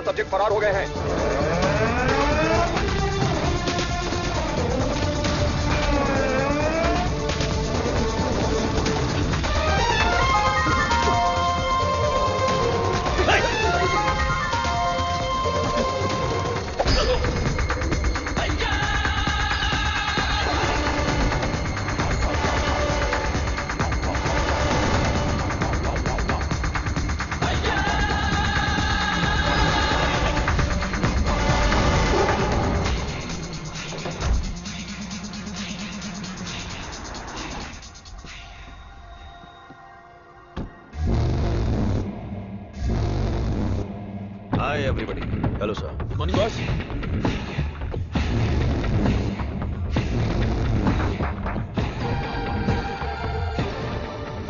4 subject फरार हो गए हैं। Hi everybody. Hello sir. Good morning, boss.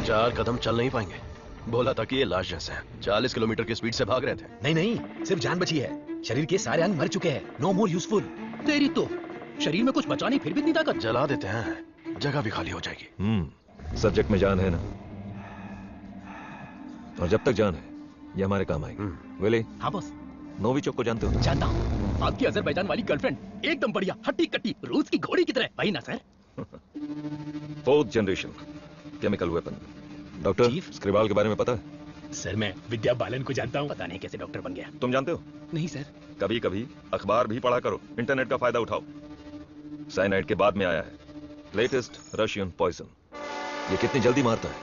चार कदम चल नहीं पाएंगे। बोला था कि ये लाश जैसे हैं। 40 किलोमीटर की स्पीड से भाग रहे थे। नहीं नहीं, सिर्फ जान बची है। शरीर के सारे अंग मर चुके हैं। No more useful. तेरी तो शरीर में कुछ बचा नहीं, फिर भी इतनी ताकत। जला देते हैं, जगह भी खाली हो जाएगी। सब्जेक्ट में जान है ना, और जब तक जान है ये हमारे काम आएगी। विली। हाँ बॉस। नोविचोक को जानते हो? जानता हूँ। आपकी अजरबैजान वाली गर्लफ्रेंड एकदम बढ़िया, हट्टी कट्टी, रूस की घोड़ी की तरह। वही ना sir? 4th generation chemical weapon. Doctor Skripal के बारे में पता है? सर मैं विद्या बालन को जानता हूँ। पता नहीं कैसे डॉक्टर बन गया। तुम जानते हो? नहीं सर। कभी कभी अखबार भी पढ़ा करो, इंटरनेट का फायदा उठाओ। साइनाइड के बाद में आया है लेटेस्ट रशियन पॉइजन। ये कितनी जल्दी मारता है,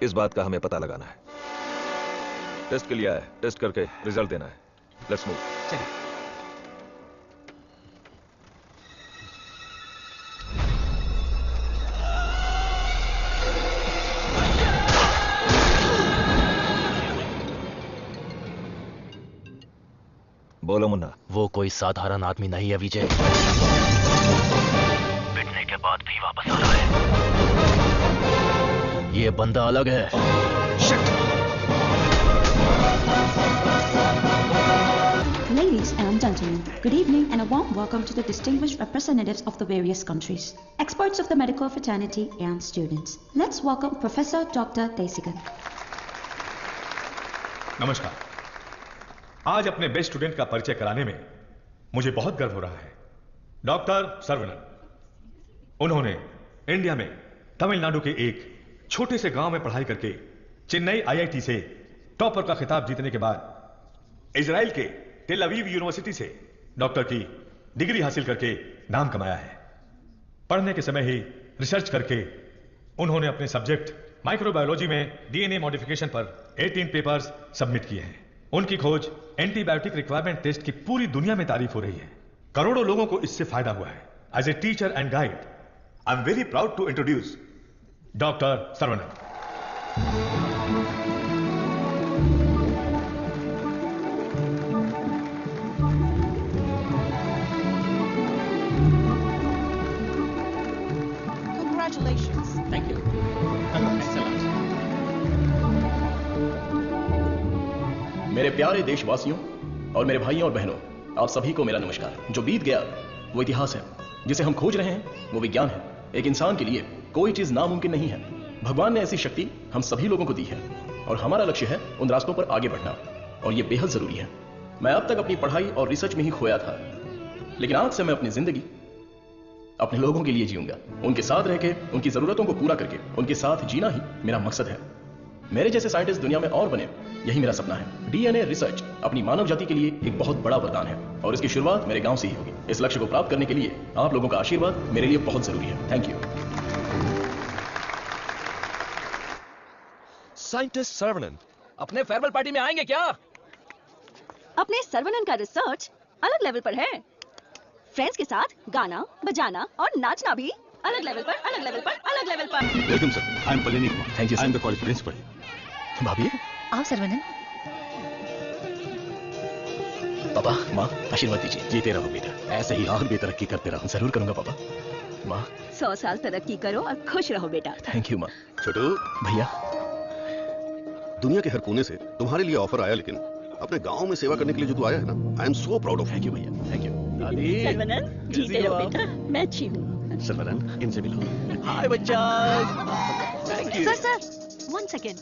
इस बात का हमें पता लगाना है। टेस्ट के लिए आया है, टेस्ट करके रिजल्ट देना है। Let's move. चलिए। बोलो मुन्ना। वो कोई साधारण आदमी नहीं है विजय। पिटने के बाद भी वापस आ रहा है। ये बंदा अलग है। Ladies and gentlemen, good evening and a warm welcome to the distinguished representatives of the various countries, experts of the medical fraternity and students. Let's welcome Professor Dr. Desigan. नमस्कार। आज अपने बेस्ट स्टूडेंट का परिचय कराने में मुझे बहुत गर्व हो रहा है। डॉक्टर सर्वनन। उन्होंने इंडिया में तमिलनाडु के एक छोटे से गांव में पढ़ाई करके चेन्नई आईआईटी से टॉपर का खिताब जीतने के बाद इजराइल के टेल अवीव यूनिवर्सिटी से डॉक्टर की डिग्री हासिल करके नाम कमाया है। पढ़ने के समय ही रिसर्च करके उन्होंने अपने सब्जेक्ट माइक्रोबायोलॉजी में डीएनए मॉडिफिकेशन पर 18 पेपर्स सबमिट किए हैं। उनकी खोज एंटीबायोटिक रिक्वायरमेंट टेस्ट की पूरी दुनिया में तारीफ हो रही है। करोड़ों लोगों को इससे फायदा हुआ है। As a teacher and guide, I am very proud to introduce doctor Saravanan. Congratulations. Thank you. मेरे प्यारे देशवासियों और मेरे भाइयों और बहनों, आप सभी को मेरा नमस्कार। जो बीत गया वो इतिहास है, जिसे हम खोज रहे हैं वो विज्ञान है। एक इंसान के लिए कोई चीज नामुमकिन नहीं है। भगवान ने ऐसी शक्ति हम सभी लोगों को दी है और हमारा लक्ष्य है उन रास्तों पर आगे बढ़ना, और ये बेहद जरूरी है। मैं अब तक अपनी पढ़ाई और रिसर्च में ही खोया था, लेकिन आज से मैं अपनी जिंदगी अपने लोगों के लिए जीऊंगा। उनके साथ रह के, उनकी जरूरतों को पूरा करके, उनके साथ जीना ही मेरा मकसद है। मेरे जैसे साइंटिस्ट दुनिया में और बने, यही मेरा सपना है। डीएनए रिसर्च अपनी मानव जाति के लिए एक बहुत बड़ा वरदान है और इसकी शुरुआत मेरे गांव से ही होगी। इस लक्ष्य को प्राप्त करने के लिए आप लोगों का आशीर्वाद मेरे लिए बहुत जरूरी है। Thank you. साइंटिस्ट सर्वनन अपने फेयरवेल पार्टी में आएंगे क्या? अपने सर्वनन का रिसर्च अलग लेवल पर है। फ्रेंड्स के साथ गाना, बजाना और नाचना भी अलग लेवल पर, अलग लेवल पर, अलग लेवल पर। Welcome sir, I am Palani Kumar. Thank you I am the college principal. भाभी। आओ सर्वनन। पापा, माँ, आशीर्वाद दीजिए। जीते रहो बेटा, ऐसे ही और भी तरक्की करते रहो। जरूर करूंगा पापा। माँ। 100 साल तरक्की करो और खुश रहो बेटा। थैंक यू माँ। छोटू भैया, दुनिया के हर कोने से तुम्हारे लिए ऑफर आया, लेकिन अपने गांव में सेवा करने के लिए जो तू आया है ना, I am so proud of. Thank you भैया, थैंक यू। सर्वनन, जीते रहो बेटा, मैं अच्छी हूँ। सर्वनन, इनसे मिलो। हाय बच्चा। Thank you. Sir 1 second.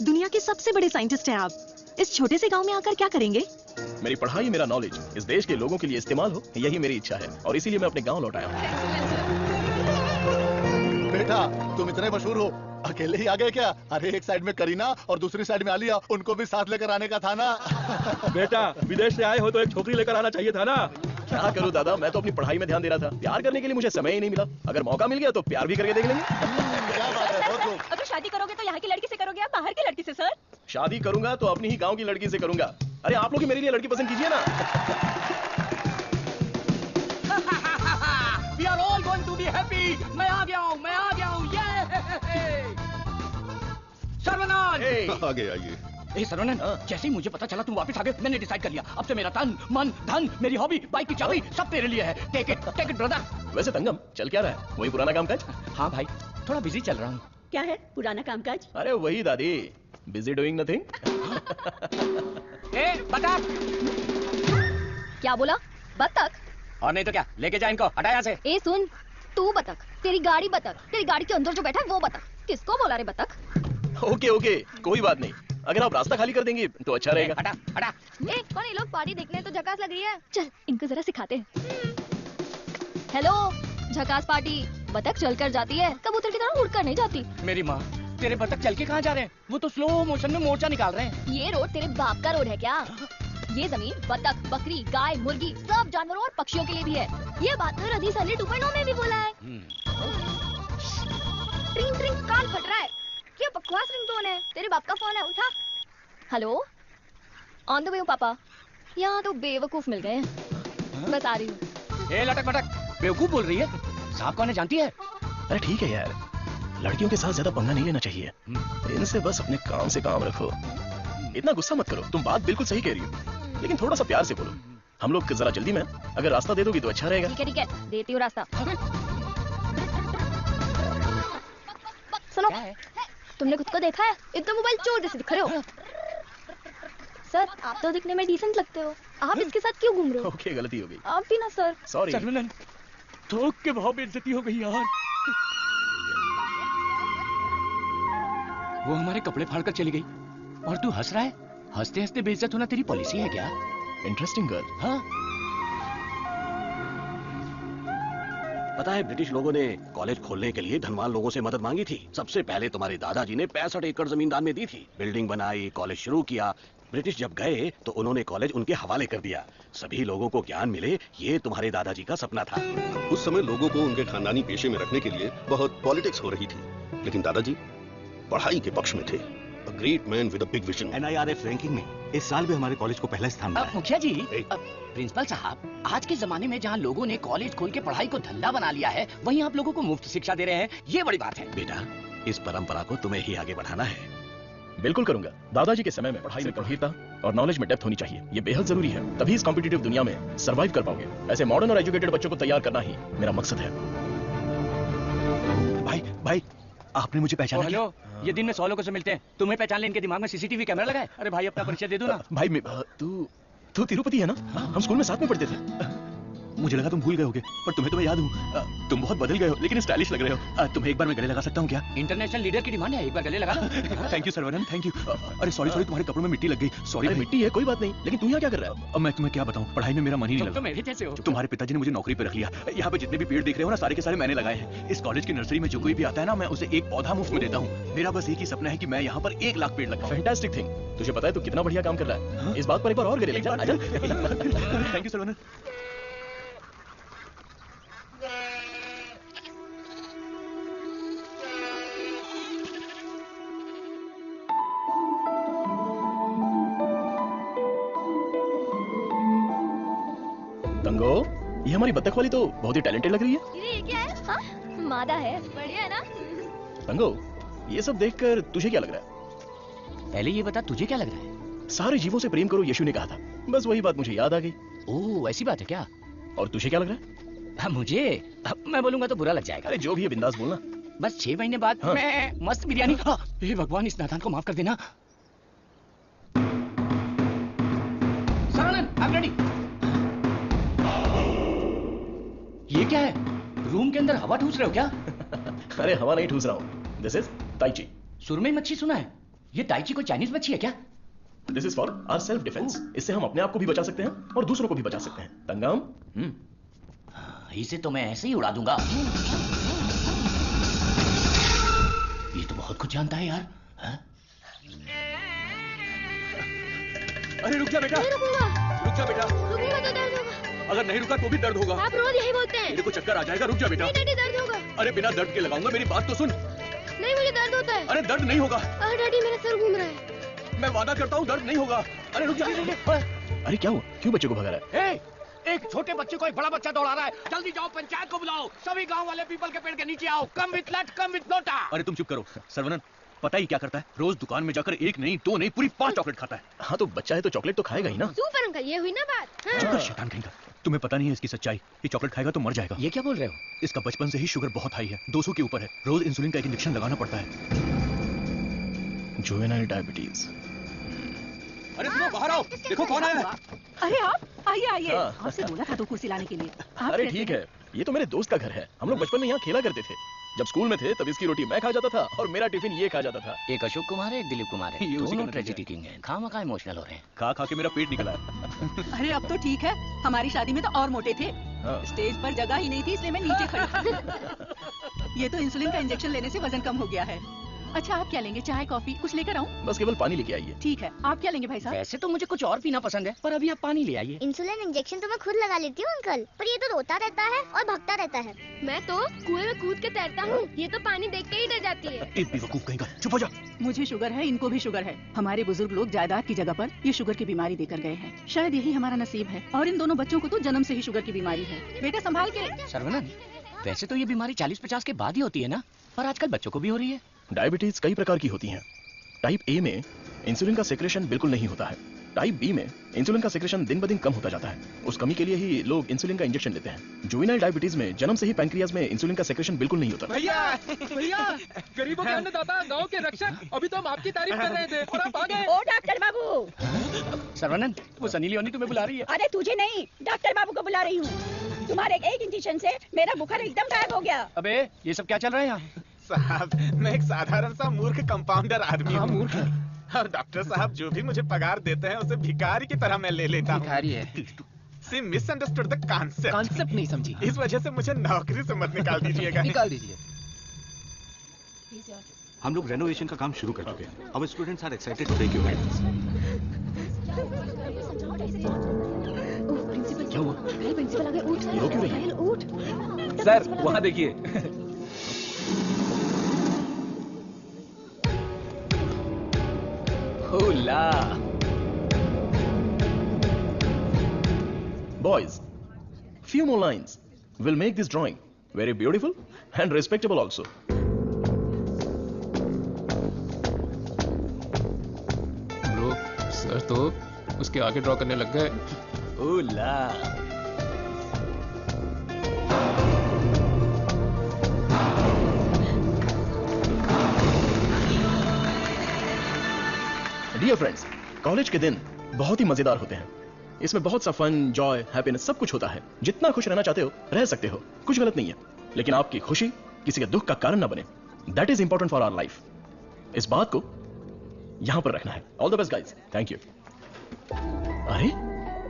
दुनिया के सबसे बड़े साइंटिस्ट हैं आप। इस छोटे से गांव में आकर क्या करेंगे? मेरी पढ़ाई, मेरा नॉलेज इस देश के लोगों के लिए इस्तेमाल हो, यही मेरी इच्छा है और इसीलिए मैं अपने गांव लौट आया हूँ। बेटा तुम इतने मशहूर हो, अकेले ही आ गए क्या? अरे एक साइड में करीना और दूसरी साइड में आलिया, उनको भी साथ लेकर आने का था ना। बेटा विदेश से आए हो तो एक छोकरी लेकर आना चाहिए था ना। क्या करूं दादा, मैं तो अपनी पढ़ाई में ध्यान दे रहा था। प्यार करने के लिए मुझे समय ही नहीं मिला। अगर मौका मिल गया तो प्यार भी करके देख लेंगे। क्या बात है, बहुत खूब। अगर शादी करोगे तो यहाँ की लड़की से करोगे या बाहर की लड़की से सर? शादी करूंगा तो अपनी ही गांव की लड़की से करूंगा। अरे आप लोग ही मेरे लिए लड़की पसंद कीजिए ना। We are all going to be happy. मैं आ गया हूँ, मैं आ गया हूँ। सर्वनाथ! आगे आइए। ए सरवनन, जैसे ही मुझे पता चला तुम वापस आ गए, मैंने डिसाइड कर लिया अब से मेरा तन, मन, धन, मेरी हॉबी, बाइक की चाबी सब तेरे लिए है। Take it brother. वैसे तंगम चल क्या रहा है? वही पुराना काम काज? हाँ भाई, थोड़ा बिजी चल रहा हूँ। क्या है पुराना कामकाज? अरे वही दादी, बिजी डूइंग नथिंग। ए बतख! क्या बोला? बतख? और नहीं तो क्या, लेके जा इनको, हटा यहाँ से। ए सुन, तू बतख, तेरी गाड़ी बतख, तेरी गाड़ी के अंदर जो बैठा है वो बतख। किसको बोला रे बतख? ओके कोई बात नहीं। अगर आप रास्ता खाली कर देंगी तो अच्छा रहेगा। हटा। ए कौन ये लोग? पार्टी देखने तो झकास लग रही है। चल इनको जरा सिखाते हैं। हेलो, झकास पार्टी। बतख चलकर जाती है, कबूतर की तरह उड़कर नहीं जाती। मेरी माँ, तेरे बतख चल के कहाँ जा रहे हैं? वो तो स्लो मोशन में मोर्चा निकाल रहे हैं। ये रोड तेरे बाप का रोड है क्या? ये जमीन बतख, बकरी, गाय, मुर्गी सब जानवरों और पक्षियों के लिए भी है। ये बात तो रदी सली 2.0 में भी बोला है। ट्रिंग ट्रिंग कान फट रहा है। क्या बकवास रिंगटोन है? तेरे बाप का फोन है, उठा। हेलो, ऑन द वे हूँ पापा। यहाँ तो बेवकूफ मिल गए हैं। बस आ रही हूँ। ए लटक बटक, बेवकूफ बोल रही है? साहब कौन है जानती है? अरे ठीक है यार, लड़कियों के साथ ज्यादा पंगा नहीं लेना चाहिए। इनसे बस अपने काम से काम रखो। इतना गुस्सा मत करो, तुम बात बिल्कुल सही कह रही हो, लेकिन थोड़ा सा प्यार से बोलो। हम लोग जरा जल्दी में, अगर रास्ता दे दोगी तो अच्छा रहेगा। ठीक है, देती हूँ रास्ता। सुनो, तुमने खुद को देखा है? एकदम मोबाइल चोर जैसे दिख रहे हो। सर, आप तो दिखने में डिसेंट लगते हो, आप इसके साथ क्यों घूम रहे हो? ओके, गलती हो गई। आप भी ना सर। सॉरी। सर्वनन, थोक के भाव बेइज्जती हो गई यार। वो हमारे कपड़े फाड़कर चली गई और तू हंस रहा है? हंसते हंसते बेइज्जत होना तेरी पॉलिसी है क्या? Interesting girl. हाँ, पता है ब्रिटिश लोगों ने कॉलेज खोलने के लिए धनवान लोगों से मदद मांगी थी। सबसे पहले तुम्हारे दादाजी ने 65 एकड़ जमीन दान में दी थी। बिल्डिंग बनाई, कॉलेज शुरू किया। ब्रिटिश जब गए तो उन्होंने कॉलेज उनके हवाले कर दिया। सभी लोगों को ज्ञान मिले, ये तुम्हारे दादाजी का सपना था। उस समय लोगों को उनके खानदानी पेशे में रखने के लिए बहुत पॉलिटिक्स हो रही थी, लेकिन दादाजी पढ़ाई के पक्ष में थे। A great man with a big vision. NIRF ranking में इस साल भी हमारे कॉलेज को पहला स्थान मिला है। मुखिया जी, प्रिंसिपल साहब, आज के जमाने में जहाँ लोगों ने कॉलेज खोल के पढ़ाई को धंधा बना लिया है, वहीं आप लोगों को मुफ्त शिक्षा दे रहे हैं, ये बड़ी बात है। बेटा, इस परंपरा को तुम्हें ही आगे बढ़ाना है। बिल्कुल करूंगा। दादाजी के समय में पढ़ाई में गंभीरता और नॉलेज में डेप्थ होनी चाहिए, ये बेहद जरूरी है। तभी इस कॉम्पिटिटिव दुनिया में सरवाइव कर पाओगे। ऐसे मॉडर्न और एजुकेटेड बच्चों को तैयार करना ही मेरा मकसद है। भाई, आपने मुझे पहचाना? हेलो, ये दिन में 100 लोगों से मिलते हैं, तुम्हें पहचान ले इनके दिमाग में सीसीटीवी कैमरा लगा है? अरे भाई, अपना परिचय दे दो ना। भाई तू तिरुपति है ना? हम स्कूल में साथ में पढ़ते थे। मुझे लगा तुम भूल गए होगे, पर तुम्हें तो मैं याद हूँ। तुम बहुत बदल गए हो, लेकिन स्टाइलिश लग रहे हो। तुम्हें एक बार मैं गले लगा सकता हूँ क्या? इंटरनेशनल लीडर की डिमांड है, एक बार गले लगा लो। Thank you Saravanan, thank you. अरे सॉरी, तुम्हारे कपड़ों में मिट्टी लग गई। सॉरी। मिट्टी है, कोई बात नहीं, लेकिन तू यहाँ क्या कर रहा है? अब मैं तुम्हें क्या बताऊँ, पढ़ाई में मेरा मन ही नहीं तुम तो लगा। मेरे जैसे हो। तुम्हारे पिताजी ने मुझे नौकरी पे रख लिया। यहाँ पे जितने भी पेड़ दिख रहे हो ना, सारे के सारे मैंने लगाए हैं। इस कॉलेज की नर्सरी में जो कोई भी आता है ना, मैं उसे एक पौधा मुफ्त में देता हूँ। मेरा बस एक ही सपना है कि मैं यहाँ पर 1 लाख पेड़ लगाऊं। Fantastic thing. तुझे पता है तू कितना बढ़िया काम कर रहा है? इस बात पर एक बार और गले लग जा। आजा। Thank you Saravanan. तंगो, ये हमारी बत्तख वाली तो बहुत ही टैलेंटेड लग रही है। ये क्या है? हाँ, मादा है, बढ़िया है ना? तंगो, ये सब देखकर तुझे क्या लग रहा है? पहले ये बता, तुझे क्या लग रहा है? सारे जीवों से प्रेम करो, यीशु ने कहा था। बस वही बात मुझे याद आ गई। ओह, ऐसी बात है क्या? और तुझे क्या लग रहा है? मुझे, मैं बोलूंगा तो बुरा लग जाएगा। अरे जो भी है बिंदास बोलना। बस 6 महीने बाद मैं मस्त बिरयानी। हे भगवान, इस नादान को माफ कर देना। Saravanan, I'm ready। ये क्या है? रूम के अंदर हवा ठूस रहे हो क्या? अरे हवा नहीं ठूस रहा हूँ। This is tai chi. सुरमई मच्छी सुना है? ये ताइची कोई चाइनीज मच्छी है क्या? This is for our self defence. इससे हम अपने आप को भी बचा सकते हैं और दूसरों को भी बचा सकते हैं। तंगम, इसे तो मैं ऐसे ही उड़ा दूंगा। ये तो बहुत कुछ जानता है यार। अरे रुक जा बेटा, नहीं रुकूंगा। रुक जा बेटा, रुकूंगा तो दर्द होगा। अगर नहीं रुका तो भी दर्द होगा। आप रोज यही बोलते हैं। मेरे को चक्कर आ जाएगा, रुक जा बेटा। नहीं डैडी दर्द होगा। अरे बिना दर्द के लगाऊंगा, मेरी बात तो सुन। नहीं मुझे दर्द होता है। अरे दर्द नहीं होगा। अरे डैडी मेरा सर घूम रहा है। मैं वादा करता हूँ दर्द नहीं होगा। अरे रुक जा। अरे क्या हुआ, क्यों बच्चे को भगा रहा है? एक छोटे बच्चे को एक बड़ा बच्चा दौड़ा रहा है। जल्दी जाओ, पंचायत को बुलाओ। सभी गांव वाले पीपल के पेड़ के नीचे आओ। कम विथ लट, कम विथ लोटा। अरे तुम चुप करो। सर्वनन पता ही क्या करता है, रोज दुकान में जाकर एक नहीं, दो नहीं, पूरी 5 चॉकलेट खाता है। हाँ तो बच्चा है तो चॉकलेट तो खाएगा ही ना। सुपर अंकल, ये हुई ना बात। हाँ। चुप कर शैतान कहीं का। तुम्हें पता नहीं है इसकी सच्चाई। ये चॉकलेट खाएगा तो मर जाएगा। ये क्या बोल रहे हो? इसका बचपन से ही शुगर बहुत हाई है, 200 के ऊपर है। रोज इंसुलिन का एक इंजेक्शन लगाना पड़ता है। Juvenile diabetes. अरे सुनो, बाहर आओ, देखो कौन आया है। अरे आप आइए आइए। हाँ। आपसे बोला था तो कुर्सी लाने के लिए। आप अरे कैसे ठीक हैं? है, ये तो मेरे दोस्त का घर है। हम लोग बचपन में यहाँ खेला करते थे। जब स्कूल में थे तब इसकी रोटी मैं खा जाता था और मेरा टिफिन ये खा जाता था। एक अशोक कुमार है, एक दिलीप कुमार है। ये उसी का दोनों नतीजा ट्रेजेडी किंग हैं। खामखा इमोशनल हो रहे हैं। खा खा के मेरा पेट निकला है। अरे अब तो ठीक है, हमारी शादी में तो और मोटे थे। हाँ। स्टेज पर जगह ही नहीं थी, इसलिए मैं नीचे खड़ी थी। ये तो इंसुलिन का इंजेक्शन लेने से वजन कम हो गया है। अच्छा आप क्या लेंगे, चाय कॉफी कुछ लेकर आऊं? बस केवल पानी लेके आइए। ठीक है, आप क्या लेंगे भाई साहब? वैसे तो मुझे कुछ और पीना पसंद है, पर अभी आप पानी ले आइए। इंसुलिन इंजेक्शन तो मैं खुद लगा लेती हूँ अंकल, पर ये तो रोता रहता है और भगता रहता है। मैं तो कुएं में कूद के तैरता हूँ, ये तो पानी देख के ही डर जाती है। एक बेवकूफ कहीं का, चुप हो जा। मुझे शुगर है, इनको भी शुगर है। हमारे बुजुर्ग लोग जायदाद की जगह पर ये शुगर की बीमारी देकर गए हैं। शायद यही हमारा नसीब है। और इन दोनों बच्चों को तो जन्म से ही शुगर की बीमारी है। बेटा संभाल के। सर्वनन, वैसे तो ये बीमारी 40-50 के बाद ही होती है ना, पर आजकल बच्चों को भी हो रही है। डायबिटीज कई प्रकार की होती हैं। टाइप ए में इंसुलिन का सेक्रेशन बिल्कुल नहीं होता है। टाइप बी में इंसुलिन का सेक्रेशन दिन ब दिन कम होता जाता है। उस कमी के लिए ही लोग इंसुलिन का इंजेक्शन लेते हैं। जुवेनाइल डायबिटीज में जन्म से ही पैंक्रियाज में इंसुलिन का सेक्रेशन बिल्कुल नहीं होता। भैया गरीबों के अन्नदाता, गांव के रक्षक, अभी तो हम आपकी तारीफ कर रहे थे और आप आ गए। ओ डॉक्टर बाबू। सर्वनन, वो सनी लियोनी तुम्हें बुला रही है। अरे तुझे नहीं, डॉक्टर बाबू को बुला रही हूँ। तुम्हारे एक इंजेक्शन से मेरा बुखार एकदम गायब हो गया। अबे ये सब क्या चल रहा है यहाँ? साहब मैं एक साधारण सा मूर्ख कंपाउंडर आदमी हूँ। मूर्ख और डॉक्टर साहब जो भी मुझे पगार देते हैं उसे भिखारी की तरह मैं ले लेता हूँ। भिखारी है। सी मिसअंडरस्टूड द कॉन्सेप्ट। कॉन्सेप्ट नहीं समझी। इस वजह से मुझे नौकरी से मत निकाल दीजिएगा। निकाल दीजिए। हम लोग रेनोवेशन का काम शुरू कर चुके हैं। Our students are excited to take your guidance. क्या हुआ? प्रिंसिपल आ गए, उठ रो क्यों रही है? उठ। सर वहाँ देखिए। होला। Boys, few more lines will make this drawing very beautiful and respectable also. Bro, sir तो उसके आगे ड्रॉ करने लग गए। होला। डियर फ्रेंड्स, कॉलेज के दिन बहुत ही मजेदार होते हैं। इसमें बहुत सा फन, जॉय, हैप्पीनेस सब कुछ होता है। जितना खुश रहना चाहते हो रह सकते हो, कुछ गलत नहीं है। लेकिन आपकी खुशी किसी के दुख का कारण ना बने। That is important for our life. इस बात को यहां पर रखना है। All the best guys. Thank you. अरे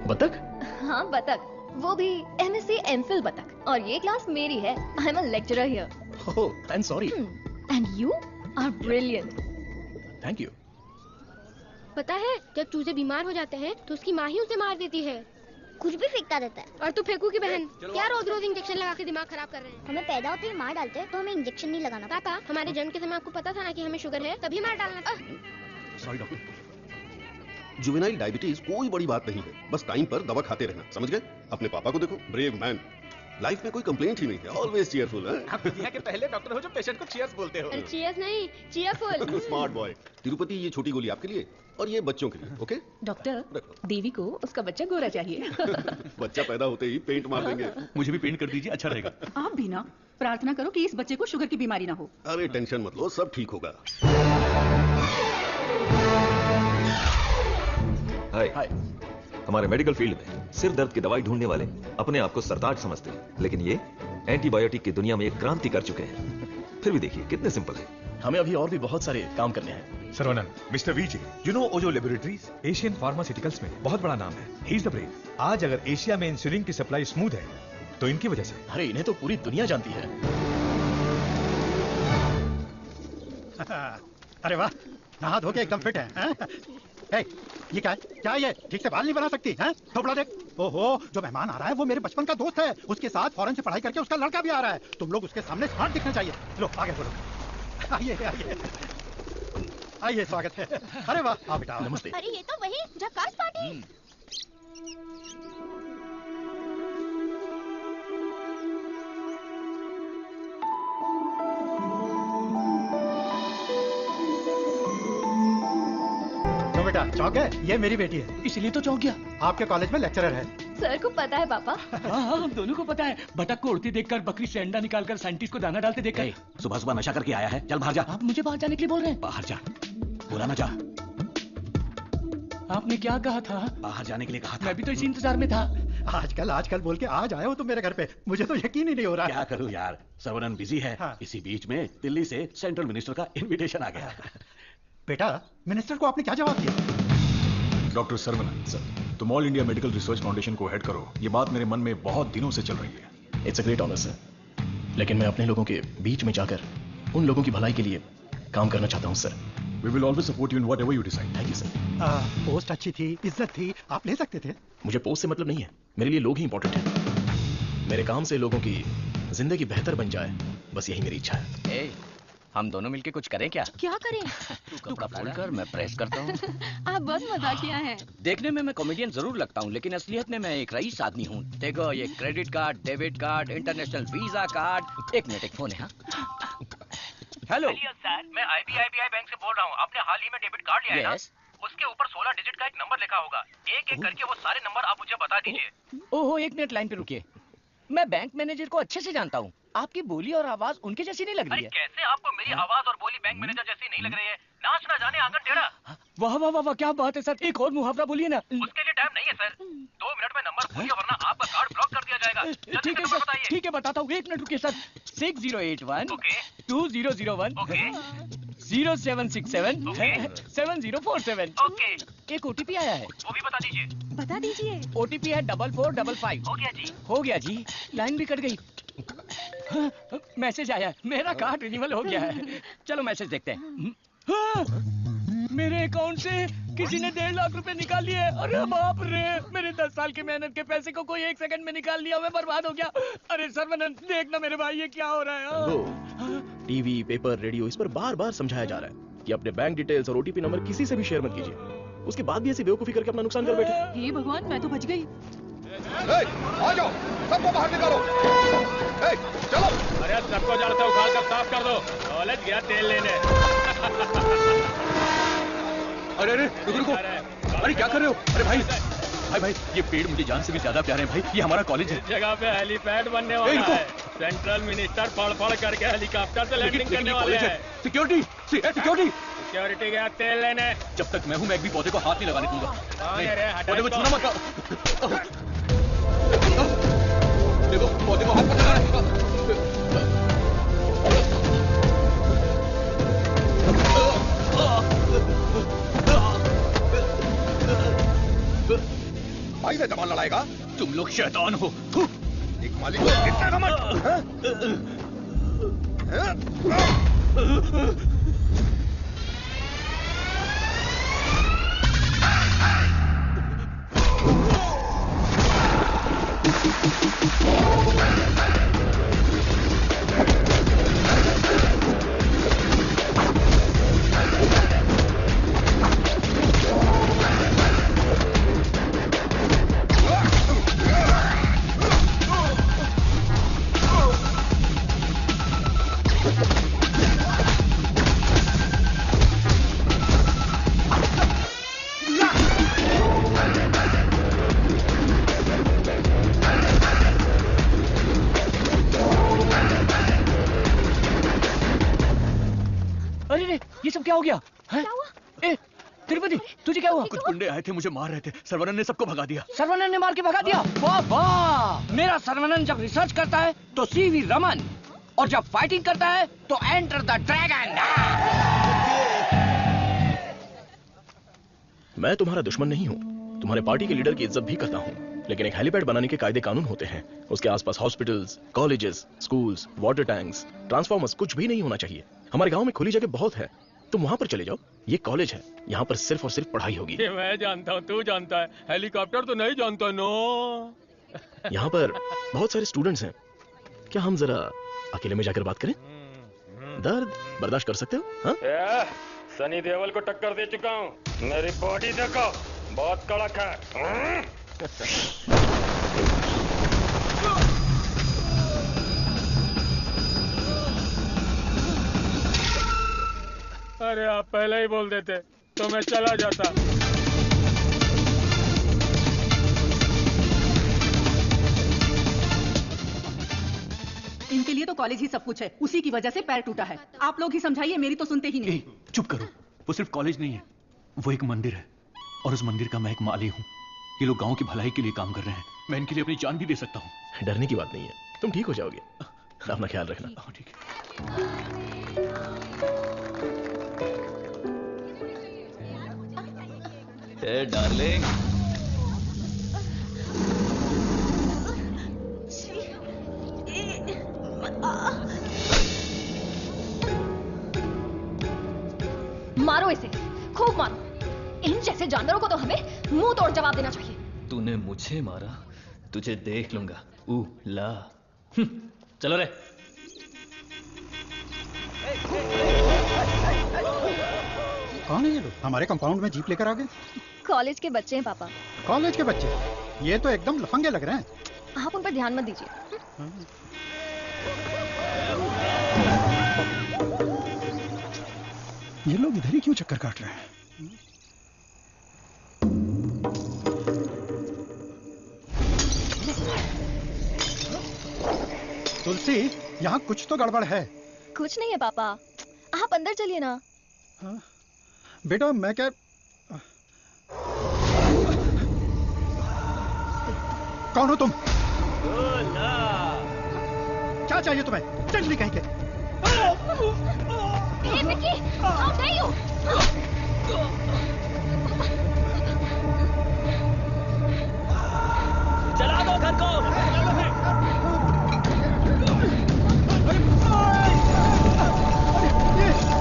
बतख? हाँ बतख, वो भी MSc MPhil बतख। और ये क्लास मेरी है। I am a lecturer here. Oh, I am sorry. And you are brilliant. Thank you. पता है जब चूजे बीमार हो जाते हैं तो उसकी माँ ही उसे मार देती है। कुछ भी फेंकता रहता है। और तू फेंकू की बहन, क्या रोज रोज इंजेक्शन लगा के दिमाग खराब कर रहे हैं। हमें पैदा होते ही मार डालते हैं तो हमें इंजेक्शन नहीं लगाना। पापा हमारे जन्म के समय आपको पता था ना कि हमें शुगर है, तभी मार डालना था। Sorry doctor. जुवेनाइल डायबिटीज कोई बड़ी बात नहीं है, बस टाइम पर दवा खाते रहना, समझ गए? अपने पापा को देखो, ब्रेव मैन। लाइफ में कोई कंप्लेंट ही नहीं है, ऑलवेज चीयरफुल है। आप दुनिया के पहले डॉक्टर हो जो पेशेंट को चीयर्स बोलते हो। चीयर्स नहीं, चीयरफुल। Smart boy. तिरुपति, ये छोटी गोली आपके लिए और ये बच्चों के लिए, ओके? डॉक्टर, देवी को उसका बच्चा गोरा चाहिए। बच्चा पैदा होते ही पेंट मार देंगे। मुझे भी पेंट कर दीजिए, अच्छा रहेगा। आप भी ना प्रार्थना करो कि इस बच्चे को शुगर की बीमारी ना हो। अरे टेंशन मत लो, सब ठीक होगा। हाय। हमारे मेडिकल फील्ड में सिर दर्द की दवाई ढूंढने वाले अपने आप को सरताज समझते हैं, लेकिन ये एंटीबायोटिक की दुनिया में एक क्रांति कर चुके हैं। फिर भी देखिए कितने सिंपल है। हमें अभी और भी बहुत सारे काम करने हैं। Saravanan, mister VJ, you know Ojo laboratories Asian pharmaceuticals में बहुत बड़ा नाम है। He is the brain. आज अगर एशिया में इंसुलिन की सप्लाई स्मूथ है तो इनकी वजह से। अरे इन्हें तो पूरी दुनिया जानती है। अरे वाह, नहा धो के एकदम फिट है। ए, ये क्या है? क्या है ये? ठीक से बाल नहीं बना सकती हैं? थोपड़ा देख। ओहो, जो मेहमान आ रहा है वो मेरे बचपन का दोस्त है। उसके साथ फॉरेन से पढ़ाई करके उसका लड़का भी आ रहा है। तुम लोग उसके सामने स्मार्ट दिखना चाहिए। लो आगे बोलो। आइए आइए आइए, स्वागत है। अरे वाह, आओ बेटा। नमस्ते। अरे ये तो वही झक्कास पार्टी। तो बेटा चौंक गए? ये मेरी बेटी है। इसलिए तो चौंक गया। आपके कॉलेज में लेक्चरर है। सर को पता है पापा। हाँ हाँ, हम दोनों को पता है। बतख को उड़ती देखकर, बकरी से अंडा निकालकर, साइंटिस्ट को दाना डालते देखकर। सुबह सुबह नशा करके आया है, चल बाहर जा। आप मुझे बाहर जाने के लिए बोल रहे हैं? बाहर जा, बोला ना जा। आपने क्या कहा था? बाहर जाने के लिए कहा था। मैं भी तो इसी इंतजार में था। आजकल बोल के आज आए हो तुम मेरे घर पे। मुझे तो यकीन ही नहीं हो रहा। क्या करूं यार, सरवनन बिजी है। हाँ। इसी बीच में दिल्ली से सेंट्रल मिनिस्टर का इनविटेशन आ गया। बेटा, मिनिस्टर को आपने क्या जवाब दिया? डॉक्टर सरवनन सर, तुम all India medical research foundation को हेड करो, ये बात मेरे मन में बहुत दिनों से चल रही है। It's a great honour sir, लेकिन मैं अपने लोगों के बीच में जाकर उन लोगों की भलाई के लिए काम करना चाहता हूं sir. We will always support you in whatever you decide. Thank you sir. Post अच्छी थी, इज्जत थी, आप ले सकते थे। मुझे पोस्ट से मतलब नहीं है, मेरे लिए लोग ही इंपॉर्टेंट हैं। मेरे काम से लोगों की जिंदगी बेहतर बन जाए, बस यही मेरी इच्छा है। हम दोनों मिलके कुछ करें क्या? क्या करें? तू कपड़ा खोलकर मैं प्रेस करता हूँ। आप बस मजाकिया हैं। देखने में मैं कॉमेडियन जरूर लगता हूँ, लेकिन असलियत में मैं एक रईस आदमी हूँ। देखो, ये credit card, debit card, international visa card. एक मिनट, एक फोन है। हेलो सर, मैं IBI बैंक से बोल रहा हूँ। आपने हाल ही में डेबिट कार्ड लिया है ना? उसके ऊपर 16 डिजिट का एक नंबर लिखा होगा। एक एक करके वो सारे नंबर आप मुझे बता दीजिए। ओहो, एक मिनट लाइन पे रुकिए। मैं बैंक मैनेजर को अच्छे से जानता हूँ। आपकी बोली और आवाज उनके जैसी नहीं लग रही है। कैसे आपको मेरी आवाज और बोली बैंक मैनेजर जैसी नहीं लग रही है? नाच ना जाने आंगन टेढ़ा। वाह वाह वाह वाह, क्या बात है सर। एक और मुहावरा बोलिए ना। उसके लिए टाइम नहीं है सर। 2 मिनट में नंबर बोलिए वरना आपका कार्ड ब्लॉक कर दिया जाएगा। ठीक है सर, ठीक है बताता हूँ। 1 मिनट रुकिए सर। 6081 2001 0767 7047। एक OTP आया है, वो भी बता दीजिए। बता दीजिए। OTP है 4455। हो गया जी। हो गया जी। लाइन भी कट गई। हाँ, मैसेज आया, मेरा कार्ड रिन्यूअल हो गया है। चलो मैसेज देखते हैं। हाँ, मेरे अकाउंट से किसी ने 1.5 लाख रुपए निकाल लिए। अरे बाप रे, मेरे 10 साल की मेहनत के पैसे को कोई 1 सेकंड में निकाल लिया। मैं बर्बाद हो गया। अरे सरवनन, देखना मेरे भाई, ये क्या हो रहा है? टीवी, पेपर, रेडियो, इस पर बार बार समझाया जा रहा है कि अपने बैंक डिटेल्स और OTP नंबर किसी से भी शेयर मत कीजिए। उसके बाद भी ऐसी बेवकूफी करके अपना नुकसान कर बैठे। हे भगवान, मैं तो बच गई। आ जाओ, सबको बाहर निकालो। चलो। अरे सबको जड़ से उखाड़ कर साफ कर दो। कॉलेज गया तेल लेने। अरे अरे रुको, अरे क्या कर रहे हो? अरे भाई, ये पेड़ मुझे जान से भी ज्यादा प्यारे हैं भाई। ये हमारा कॉलेज है। जगह पे हेलीपैड बनने वाला है। सेंट्रल मिनिस्टर पढ़ करके हेलीकॉप्टर से लैंडिंग करने वाले हैं। सिक्योरिटी गया तेल लेने। जब तक मैं हूँ, मैं एक भी पौधे को हाथ नहीं लगाने दूंगा। पौधे को छूना मत। देखो, पौधे को हाथ मत लगाना। भाई से जबान लड़ाएगा? तुम लोग शैतान हो। एक मालिक को कितना घमंड। ये सब क्या हो गया? क्या हुआ? ए, तिरुपति, तुझे क्या हुआ? कुछ गुंडे आए थे, मुझे मार रहे थे। सरवनन ने सबको भगा दिया। सरवनन ने मार के भगा दिया? वाह वाह! मेरा सरवनन जब रिसर्च करता है तो CV रमन, और जब फाइटिंग करता है तो एंटर द ड्रैगन। मैं तुम्हारा दुश्मन नहीं हूँ, तुम्हारे पार्टी के लीडर की इज्जत भी करता हूँ, लेकिन एक हेलीपैड बनाने के कायदे कानून होते हैं। उसके आसपास hospitals, colleges, schools, water tanks, transformers कुछ भी नहीं होना चाहिए। हमारे गांव में खुली जगह बहुत है, तुम वहां पर चले जाओ। ये कॉलेज है, यहाँ पर सिर्फ और सिर्फ पढ़ाई होगी। ये मैं जानता हूँ, तू जानता है, हेलीकॉप्टर तो नहीं जानता। नो, यहाँ पर बहुत सारे स्टूडेंट्स हैं, क्या हम जरा अकेले में जाकर बात करें? दर्द बर्दाश्त कर सकते हो? हाँ? सनी देओल को टक्कर दे चुका हूँ, मेरी बॉडी देखो, बहुत कड़क है। अरे आप पहले ही बोल देते तो मैं चला जाता। इनके लिए तो कॉलेज ही सब कुछ है, उसी की वजह से पैर टूटा है। आप लोग ही समझाइए, मेरी तो सुनते ही नहीं। चुप करो, वो सिर्फ कॉलेज नहीं है, वो एक मंदिर है, और उस मंदिर का मैं एक माली हूँ। ये लोग गांव की भलाई के लिए काम कर रहे हैं, मैं इनके लिए अपनी जान भी दे सकता हूँ। डरने की बात नहीं है, तुम ठीक हो जाओगे, अपना ख्याल रखना। ठीक है। डार्लिंग, मारो इसे, खूब मारो। इन जैसे जानवरों को तो हमें मुंह तोड़ जवाब देना चाहिए। तूने मुझे मारा, तुझे देख लूंगा। ला चलो रे। कौन है ये लोग? हमारे कंपाउंड में जीप लेकर आ गए। कॉलेज के बच्चे हैं पापा। कॉलेज के बच्चे? ये तो एकदम लफंगे लग रहे हैं। आप उन पर ध्यान मत दीजिए। ये लोग इधर ही क्यों चक्कर काट रहे हैं? तुलसी, यहाँ कुछ तो गड़बड़ है। कुछ नहीं है पापा, आप अंदर चलिए ना। हाँ? बेटा मैं क्या, कौन हो तुम? क्या चाहिए तुम्हें? चंडली कहीं के। हे विक्की, how dare you? चला दो घर को।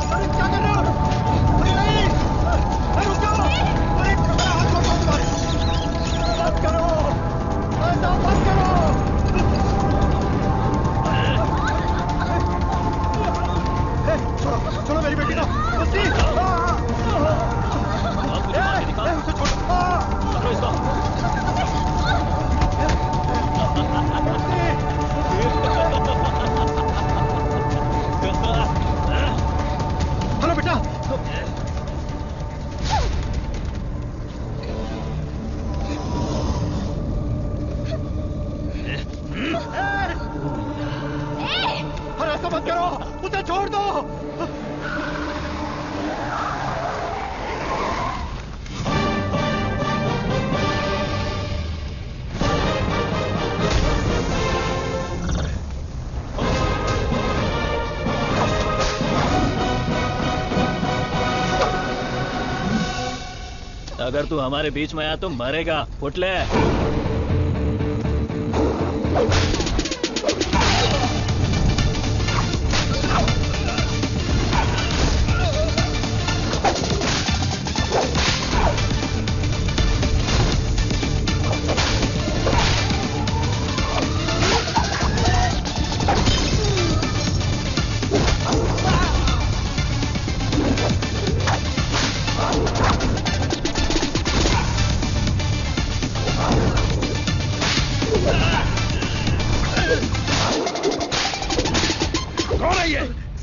अरे क्या कर रहे हो? अरे नहीं, अरे रुक जाओ। अरे हाथ छोड़ो तुम्हारे। मत करो, ऐसा मत करो। छोड़ो, छोड़ो मेरी बेटी को। उसे हेलो बेटा। अरे ऐसा मत करो, उसे छोड़ दो। अगर तू हमारे बीच में आया तो मरेगा, फुट ले।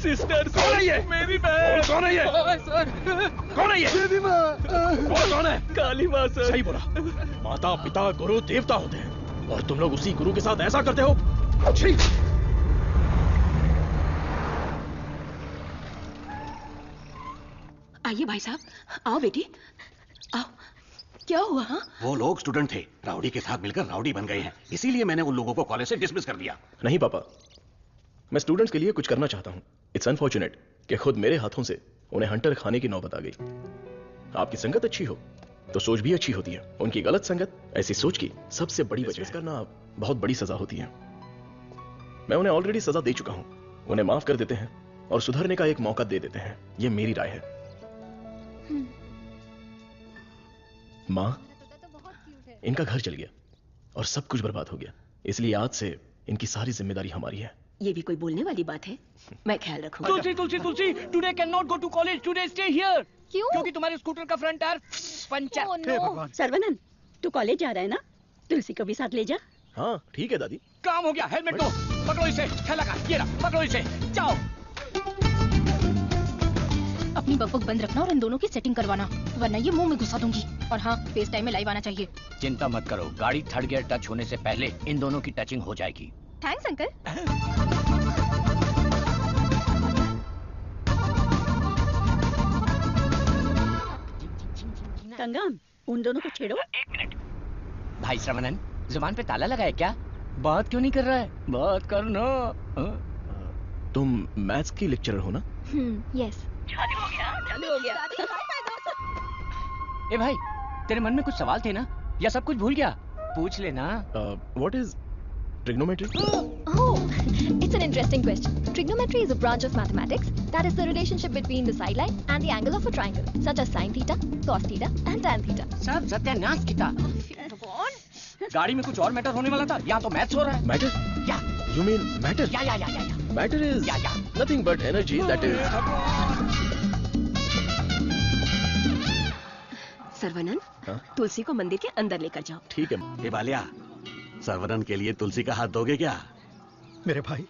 सिस्टर, कौन है ये? मेरी बहन। कौन है ये? सर, कौन है ये? मेरी माँ। कौन है? काली माँ सर। सही बोला, माता पिता गुरु देवता होते हैं, और तुम लोग उसी गुरु के साथ ऐसा करते हो। छी! आइए भाई साहब, आओ बेटी, आओ। क्या हुआ? हाँ? वो लोग स्टूडेंट थे, राउडी के साथ मिलकर राउडी बन गए हैं, इसीलिए मैंने उन लोगों को कॉलेज से डिसमिस कर दिया। नहीं पापा, मैं स्टूडेंट्स के लिए कुछ करना चाहता हूं। इट्स अनफॉर्चुनेट कि खुद मेरे हाथों से उन्हें हंटर खाने की नौबत आ गई। आपकी संगत अच्छी हो तो सोच भी अच्छी होती है। उनकी गलत संगत ऐसी सोच की सबसे बड़ी वजह करना बहुत बड़ी सजा होती है। मैं उन्हें ऑलरेडी सजा दे चुका हूं। उन्हें माफ कर देते हैं और सुधरने का एक मौका दे देते हैं। यह मेरी राय है। मां, इनका घर चल गया और सब कुछ बर्बाद हो गया, इसलिए आज से इनकी सारी जिम्मेदारी हमारी है। ये भी कोई बोलने वाली बात है? मैं ख्याल रखूंगा। Tulsi Tulsi Tulsi, today can not go to college, today stay here. क्यों? क्योंकि तुम्हारे स्कूटर का फ्रंट टायर पंचर। सर्वनंद, तू कॉलेज जा रहा है ना? तुलसी को भी साथ ले जा। हाँ ठीक है दादी। काम हो गया। हेलमेट दो, पकड़ो इसे। थैला का ये रहा, पकड़ो इसे, जाओ। अपनी बकबक बंद रखना और इन दोनों की सेटिंग करवाना, वरना ये मुंह में घुसा दूंगी। और हाँ, फेस टाइम में लाइव आना चाहिए। चिंता मत करो, गाड़ी थर्ड गियर टच होने से पहले इन दोनों की टचिंग हो जाएगी। Thanks uncle. कंगन, उन दोनों को छेड़ो। एक मिनट। भाई श्रवणन, जुबान पे ताला लगा है क्या? बात क्यों नहीं कर रहा है? बात करना। तुम मैथ्स की लेक्चरर हो ना? यस। चालू हो गया, चालू हो गया। ए भाई, तेरे मन में कुछ सवाल थे ना? या सब कुछ भूल गया? पूछ लेना। What is trigonometry? Oh, it's an interesting question. Trigonometry is a branch of mathematics that is the relationship between the sideline and the angle of a triangle, such as sin theta, cos theta, and tan theta. सब सत्यानाश किया। गाड़ी में कुछ और matter होने वाला था, यहाँ तो मैथ्स हो रहा है। Matter? या। You mean matter? या। Matter is nothing but energy that is. सर्वनंद, तुलसी को मंदिर के अंदर लेकर जाओ। ठीक है। हे बालिया, सर्वनन के लिए तुलसी का हाथ दोगे क्या? मेरे भाई,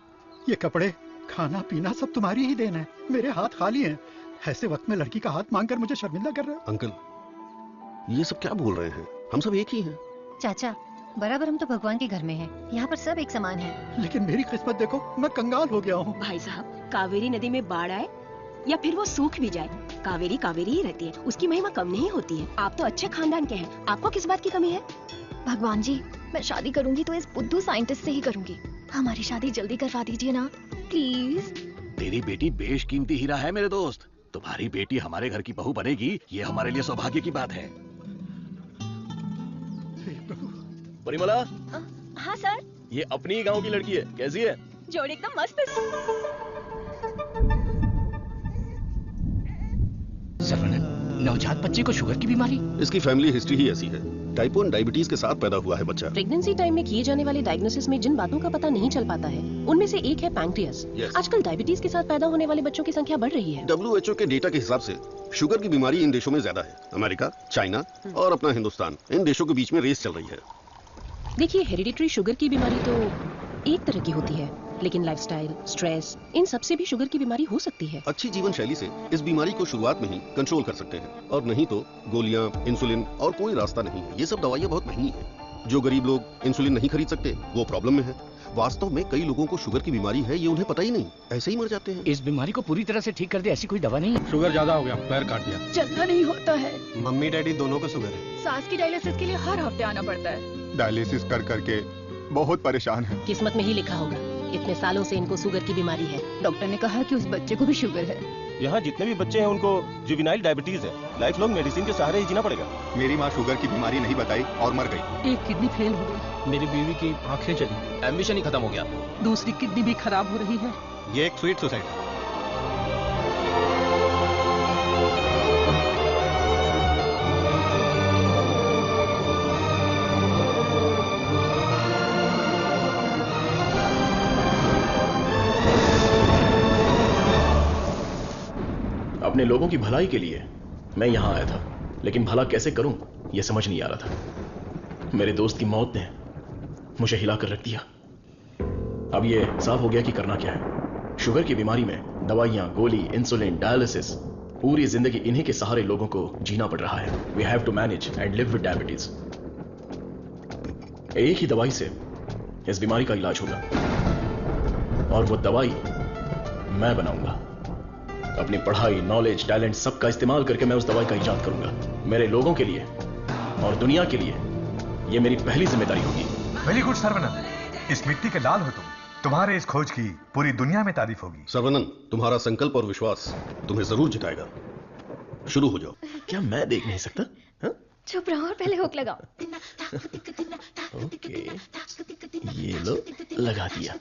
ये कपड़े, खाना पीना सब तुम्हारी ही देन है। मेरे हाथ खाली हैं। ऐसे वक्त में लड़की का हाथ मांगकर मुझे शर्मिंदा कर रहे हो। अंकल, ये सब क्या बोल रहे हैं? हम सब एक ही हैं। चाचा, बराबर हम तो भगवान के घर में हैं। यहाँ पर सब एक समान है। लेकिन मेरी किस्मत देखो, मैं कंगाल हो गया हूँ। भाई साहब, कावेरी नदी में बाढ़ आए या फिर वो सूख भी जाए, कावेरी कावेरी ही रहती है। उसकी महिमा कम नहीं होती है। आप तो अच्छे खानदान के हैं, आपको किस बात की कमी है? भगवान जी, मैं शादी करूंगी तो इस बुद्धू साइंटिस्ट से ही करूंगी। हमारी शादी जल्दी करवा दीजिए ना, प्लीज। तेरी बेटी बेशकीमती हीरा है मेरे दोस्त। तुम्हारी बेटी हमारे घर की बहू बनेगी, ये हमारे लिए सौभाग्य की बात है। परिमला, हाँ सर। ये अपनी ही गांव की लड़की है, कैसी है? जोड़ी एकदम मस्त है। सर्वनन, नवजात बच्चे को शुगर की बीमारी? इसकी फैमिली हिस्ट्री ही ऐसी है। टाइप 1 डायबिटीज के साथ पैदा हुआ है बच्चा। प्रेगनेंसी टाइम में किए जाने वाले डायग्नोसिस में जिन बातों का पता नहीं चल पाता है, उनमें से एक है पैंक्रियास। आजकल डायबिटीज के साथ पैदा होने वाले बच्चों की संख्या बढ़ रही है। WHO के डेटा के हिसाब से शुगर की बीमारी इन देशों में ज्यादा है। अमेरिका, चाइना और अपना हिंदुस्तान, इन देशों के बीच में रेस चल रही है। देखिए, हेरिडिटरी शुगर की बीमारी तो एक तरह की होती है, लेकिन लाइफस्टाइल, स्ट्रेस, इन सब से भी शुगर की बीमारी हो सकती है। अच्छी जीवन शैली से इस बीमारी को शुरुआत में ही कंट्रोल कर सकते हैं, और नहीं तो गोलियां, इंसुलिन और कोई रास्ता नहीं है। ये सब दवाइयां बहुत महंगी हैं। जो गरीब लोग इंसुलिन नहीं खरीद सकते, वो प्रॉब्लम में है। वास्तव में कई लोगों को शुगर की बीमारी है, ये उन्हें पता ही नहीं, ऐसे ही मर जाते हैं। इस बीमारी को पूरी तरह से ठीक कर दे ऐसी कोई दवा नहीं है। शुगर ज्यादा हो गया, पैर काट दिया। चलना नहीं होता है। मम्मी डैडी दोनों को शुगर है। सास की डायलिसिस के लिए हर हफ्ते आना पड़ता है। डायलिसिस कर करके बहुत परेशान है। किस्मत में ही लिखा होगा, इतने सालों से इनको शुगर की बीमारी है। डॉक्टर ने कहा कि उस बच्चे को भी शुगर है। यहाँ जितने भी बच्चे हैं उनको जुवेनाइल डायबिटीज है। लाइफ लॉन्ग मेडिसिन के सहारे ही जीना पड़ेगा। मेरी माँ शुगर की बीमारी नहीं बताई और मर गई। एक किडनी फेल हो गई। मेरी बीवी की आंखें चली, एम्बिशन ही खत्म हो गया। दूसरी किडनी भी खराब हो रही है। ये एक स्वीट सुसाइड है। अपने लोगों की भलाई के लिए मैं यहां आया था, लेकिन भला कैसे करूं यह समझ नहीं आ रहा था। मेरे दोस्त की मौत ने मुझे हिला कर रख दिया। अब यह साफ हो गया कि करना क्या है। शुगर की बीमारी में दवाइयां, गोली, इंसुलिन, डायलिसिस, पूरी जिंदगी इन्हीं के सहारे लोगों को जीना पड़ रहा है। We have to manage and live with diabetes. एक ही दवाई से इस बीमारी का इलाज होगा, और वो दवाई मैं बनाऊंगा। अपनी पढ़ाई, नॉलेज, टैलेंट सबका इस्तेमाल करके मैं उस दवाई का इजाद करूंगा। मेरे लोगों के लिए और दुनिया के लिए यह मेरी पहली जिम्मेदारी होगी। वेरी गुड सर्वनन, इस मिट्टी के लाल हो तुम। तुम्हारे इस खोज की पूरी दुनिया में तारीफ होगी। सर्वनन, तुम्हारा संकल्प और विश्वास तुम्हें जरूर जिताएगा। शुरू हो जाओ। क्या मैं देख नहीं सकता? चुप रहो और पहले हुक लगाओ। ओके, ये लो लगा दिया।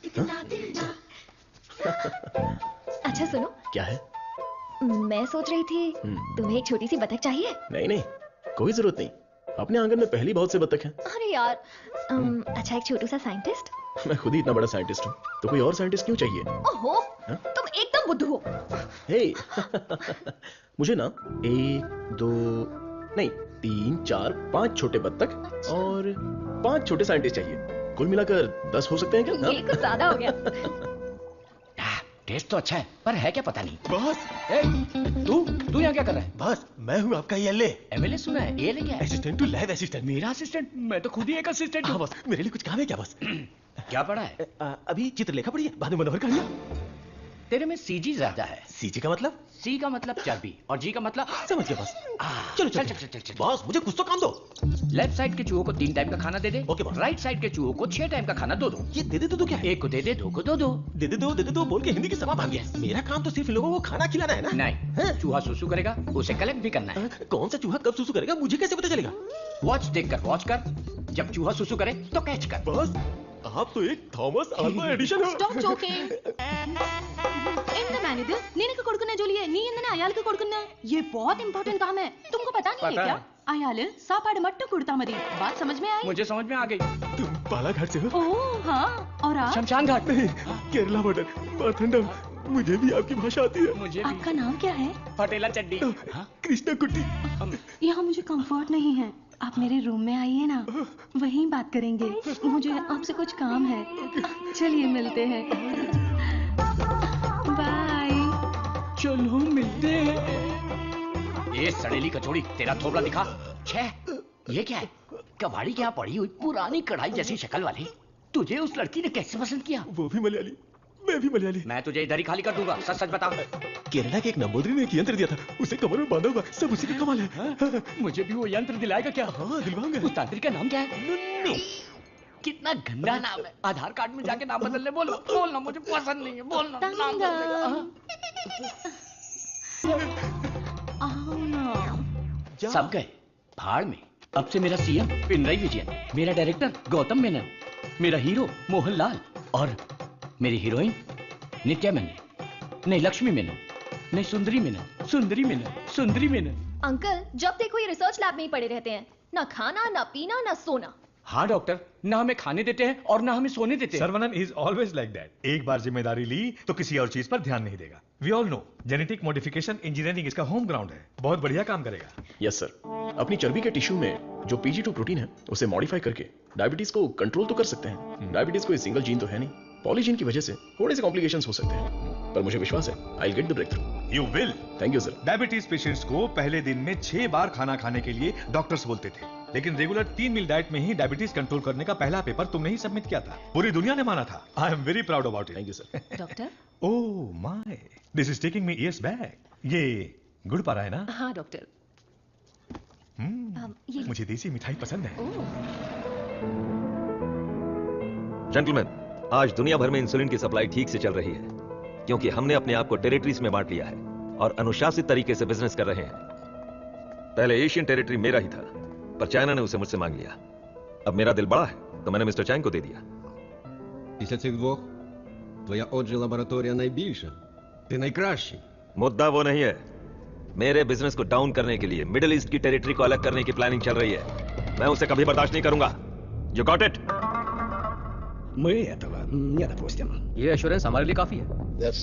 अच्छा सुनो। क्या है? मैं सोच रही थी तुम्हें एक छोटी सी बतख चाहिए? नहीं नहीं, कोई जरूरत नहीं। अपने आंगन में पहली बहुत से बतख हैं। अरे यार, अच्छा एक छोटू सा साइंटिस्ट। मैं खुद ही इतना बड़ा साइंटिस्ट हूँ, तो कोई और साइंटिस्ट क्यों चाहिए? ओहो, तुम एकदम बुद्धू हो। हे, मुझे ना 1 2 नहीं 3 4 5 छोटे बत्तख और 5 छोटे साइंटिस्ट चाहिए। कुल मिलाकर 10 हो सकते हैं क्या? ये कुछ ज्यादा हो गया। टेस्ट तो अच्छा है, पर है क्या पता नहीं। बॉस, तू यहाँ क्या कर रहा है? बॉस, मैं हूँ आपका एमएलए। एमएलए सुना है? एएलए क्या है? Assistant to lab assistant. मेरा असिस्टेंट? मैं तो खुद ही एक असिस्टेंट हूँ। बॉस, मेरे लिए कुछ काम है क्या बॉस? क्या पढ़ा है? अभी चित्रलेखा पढ़ी है, बाद में मनोहर कहानियां। तेरे में सीजी ज्यादा है। सीजी का मतलब? सी का मतलब चर्बी और जी का मतलब समझ गया बॉस। चलो चल चल चल चल। बॉस, मुझे कुछ तो काम दो। लेफ्ट साइड के चूहों को 3 टाइम का खाना दे दे। Okay boss. राइट साइड के चूहों को 6 टाइम का खाना दो। ये दे दे तो क्या है? एक को दे दे, 2 को दो। दे दे बोल के हिंदी की सभा भाग गया। मेरा काम तो सिर्फ इन लोगों को खाना खिलाना है ना? नहीं, चूहा सुसु करेगा, उसे कलेक्ट भी करना है। कौन सा चूहा कब सुसु करेगा मुझे कैसे पता चलेगा? वॉच देखकर वॉच कर, जब चूहा सुसु करे तो कैच कर। बॉस, आप तो एक थॉमस अल्वा एडिशन हो। Stop joking. ఎంత మేనేజర్ నేను ఇక్కడ కొడుకునే జోలియే నీ ఎందనే అయాలకు కొడుకునే ये बहुत इंपॉर्टेंट काम है तुमको पता नहीं है क्या? अयाल सापाड़ मट्टू कुड़ता मरी बात समझ में आई? मुझे समझ में आ गई। तुम बालाघाट से हो? ओह हाँ, और आप? शमशान घाट। नहीं, केरला बॉर्डर मारथंडम। मुझे भी आपकी भाषा आती है। मुझे आपका नाम क्या है? पटेला चड्डी। कृष्णा कुट्टी। यहाँ मुझे कंफर्ट नहीं है, आप मेरे रूम में आइए ना, वहीं बात करेंगे। मुझे आपसे कुछ काम है, चलिए मिलते हैं। बाय। चलो मिलते हैं। ये सड़ेली कचौड़ी, तेरा थोबड़ा दिखा। छह, ये क्या है? कबाड़ी के यहाँ पड़ी हुई पुरानी कढ़ाई जैसी शक्ल वाली, तुझे उस लड़की ने कैसे पसंद किया? वो भी मलयाली, मैं भी मलयाली। मैं तुझे इधर ही खाली कर दूंगा, सच सच बता। केरला के एक नंबोदरी ने एक यंत्र दिया था, उसे कमर में बांधा हुआ, सब उसी का कमाल है। मुझे भी वो यंत्र दिलाएगा क्या? हाँ दिलवाऊंगा। उस तांत्रिक का नाम क्या है? नुन्नू। कितना गंदा नाम है। आधार कार्ड में जाके नाम बदलने बोलो। बोलना मुझे पसंद नहीं है, बोलना नाम बदलेगा। सब गए भाड़ में। अब से मेरा सीएम पिनराई विजयन, मेरा डायरेक्टर गौतम मेनन, मेरा हीरो मोहनलाल और मेरी हीरोइन नित्या मेनन, नहीं लक्ष्मी मेनन, नहीं सुंदरी मेनन, सुंदरी मेनन, सुंदरी मेनन। अंकल जब देखो ये रिसर्च लैब में ही पड़े रहते हैं, ना खाना ना पीना ना सोना। हाँ डॉक्टर, ना हमें खाने देते हैं और ना हमें सोने देते हैं। Saravanan is always like that. एक बार जिम्मेदारी ली तो किसी और चीज पर ध्यान नहीं देगा। We all know genetic modification engineering इसका होम ग्राउंड है, बहुत बढ़िया काम करेगा। यस सर, अपनी चर्बी के टिश्यू में जो PGT प्रोटीन है उसे मॉडिफाई करके डायबिटीज को कंट्रोल तो कर सकते हैं। डायबिटीज कोई सिंगल जीन तो है नहीं, पॉलीजीन की वजह से थोड़े से कॉम्प्लिकेशंस हो सकते हैं, पर मुझे विश्वास है I will get the break through. You will. Thank you sir. Diabetes patients को पहले दिन में 6 बार खाना खाने के लिए डॉक्टर्स बोलते थे, लेकिन रेगुलर 3 मील डाइट में ही डायबिटीज कंट्रोल करने का पहला पेपर तुमने ही सबमिट किया था। पूरी दुनिया ने माना था। आई am very proud about it. Thank you sir. Doctor oh my, this is taking me years back. ये गुड़ पारा है ना? हाँ डॉक्टर। मुझे देसी मिठाई पसंद है। जेंटलमैन, आज दुनिया भर में इंसुलिन की सप्लाई ठीक से चल रही है, क्योंकि हमने अपने आप को टेरिटरीज में बांट लिया है और अनुशासित तरीके से बिजनेस कर रहे हैं। पहले एशियन टेरिटरी मेरा ही था, पर चाइना ने उसे मुझसे मांग लिया। अब मेरा दिल बड़ा है तो मैंने मिस्टर चैंग को दे दिया। Після цих двох твоя отже лабораторія найбільша. Ти найкращий. मुद्दा वो नहीं है। मेरे बिजनेस को डाउन करने के लिए मिडिल ईस्ट की टेरिटरी को अलग करने की प्लानिंग चल रही है। मैं उसे कभी बर्दाश्त नहीं करूंगा। You got it? Мы этого не допустим. ये एश्योरेंस हमारे लिए काफी है। That's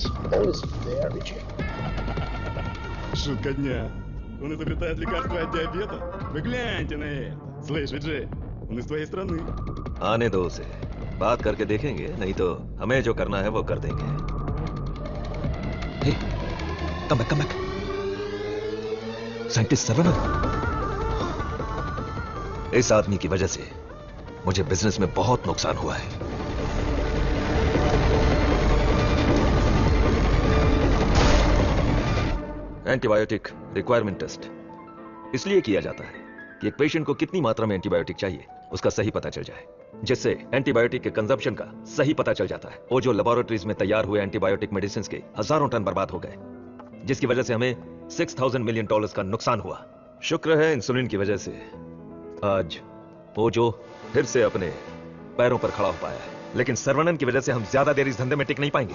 very cheap. Шутка дня. Он изобретает лекарство от диабета. Вы гляньте на это. Слышь, Джей, он из твоей страны. आने दो उसे, बात करके देखेंगे, नहीं तो हमें जो करना है वो कर देंगे। Hey, come back. Scientist Saravanan. इस आदमी की वजह से मुझे बिजनेस में बहुत नुकसान हुआ है। एंटीबायोटिक रिक्वायरमेंट टेस्ट इसलिए किया जाता है कि एक पेशेंट को कितनी मात्रा में एंटीबायोटिक चाहिए उसका सही पता चल जाए, जिससे एंटीबायोटिक के कंजप्शन का सही पता चल जाता है। वो जो लेबोरेटरीज में तैयार हुए एंटीबायोटिक मेडिसिन के हजारों टन बर्बाद हो गए, जिसकी वजह से हमें $6,000 मिलियन का नुकसान हुआ। शुक्र है इंसुलिन की वजह से आज वो जो फिर से अपने पैरों पर खड़ा हो पाया है, लेकिन सर्वनन की वजह से हम ज्यादा देर इस धंधे में टिक नहीं पाएंगे।